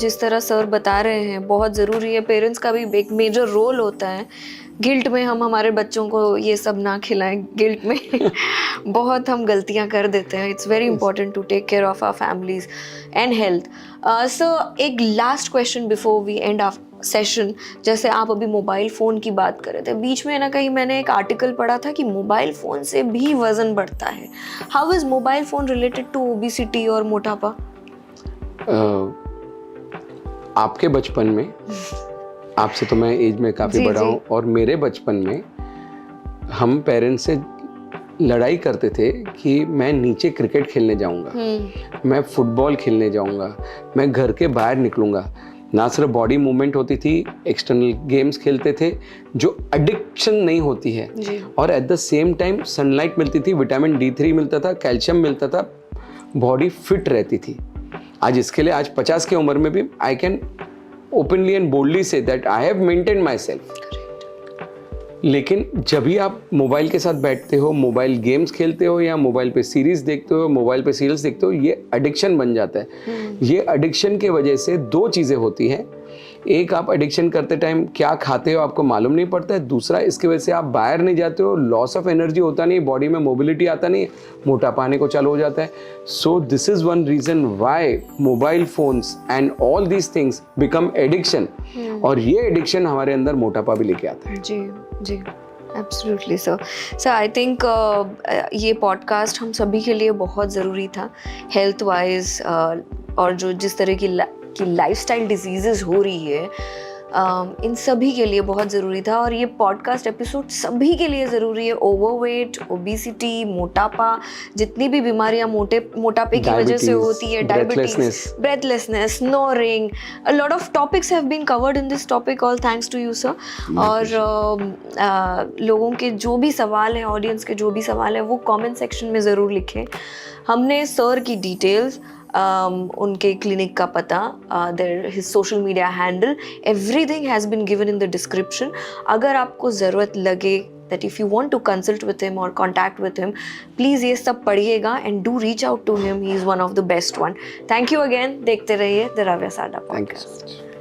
जिस तरह सर बता रहे हैं, बहुत ज़रूरी है। पेरेंट्स का भी एक मेजर रोल होता है। गिल्ट में हम हमारे बच्चों को ये सब ना खिलाएं, गिल्ट में बहुत हम गलतियां कर देते हैं। It's very important to take care of our families and health. Sir, एक last question before we end our session. जैसे आप अभी मोबाइल फ़ोन की बात कर रहे थे, बीच में ना कहीं मैंने एक आर्टिकल पढ़ा था कि मोबाइल फ़ोन से भी वज़न बढ़ता है। How is mobile phone related to obesity और मोटापा? आपके बचपन में, आपसे तो मैं एज में काफ़ी बड़ा हूँ, और मेरे बचपन में हम पेरेंट्स से लड़ाई करते थे कि मैं नीचे क्रिकेट खेलने जाऊँगा, मैं फुटबॉल खेलने जाऊँगा, मैं घर के बाहर निकलूँगा। ना सिर्फ बॉडी मूवमेंट होती थी, एक्सटर्नल गेम्स खेलते थे जो एडिक्शन नहीं होती है, और at the same time sunlight मिलती थी, विटामिन D3 मिलता था, कैल्शियम मिलता था, बॉडी फिट रहती थी। आज इसके लिए आज 50 की उम्र में भी I can openly and boldly say that I have maintain my self. लेकिन जब भी आप मोबाइल के साथ बैठते हो, मोबाइल गेम्स खेलते हो या मोबाइल पे सीरीज देखते हो, मोबाइल पे सीरियल्स देखते हो, ये एडिक्शन बन जाता है। ये एडिक्शन के वजह से 2 चीज़ें होती हैं। एक, आप एडिक्शन करते टाइम क्या खाते हो आपको मालूम नहीं पड़ता है। दूसरा, इसकी वजह से आप बाहर नहीं जाते हो, लॉस ऑफ एनर्जी होता नहीं, बॉडी में मोबिलिटी आता नहीं, मोटापा आने को चालू हो जाता है। So this is one reason why mobile phones and all these things become addiction, और ये एडिक्शन हमारे अंदर मोटापा भी लेके आता है। जी absolutely sir. Sir, I think ये पॉडकास्ट हम सभी के लिए बहुत ज़रूरी था, हेल्थ वाइज, और जो जिस तरह की लाइफस्टाइल डिजीजेस हो रही है, इन सभी के लिए बहुत ज़रूरी था। और ये पॉडकास्ट एपिसोड सभी के लिए ज़रूरी है। ओवरवेट, ओबेसिटी, मोटापा, जितनी भी बीमारियां मोटापे की वजह से होती है, diabetes, breathlessness, snoring, a lot of topics have been covered in this topic, all thanks to you sir. और लोगों के जो भी सवाल हैं, ऑडियंस के जो भी सवाल हैं, वो कमेंट सेक्शन में ज़रूर लिखें। हमने सर की डिटेल्स, उनके क्लिनिक का पता, their his social media handle, everything has been given in the description. अगर आपको ज़रूरत लगे that if you want to consult with him or contact with him, please ये सब पढ़िएगा and do reach out to him. He is one of the best one. Thank you again. देखते रहिए The Ravya Sada podcast.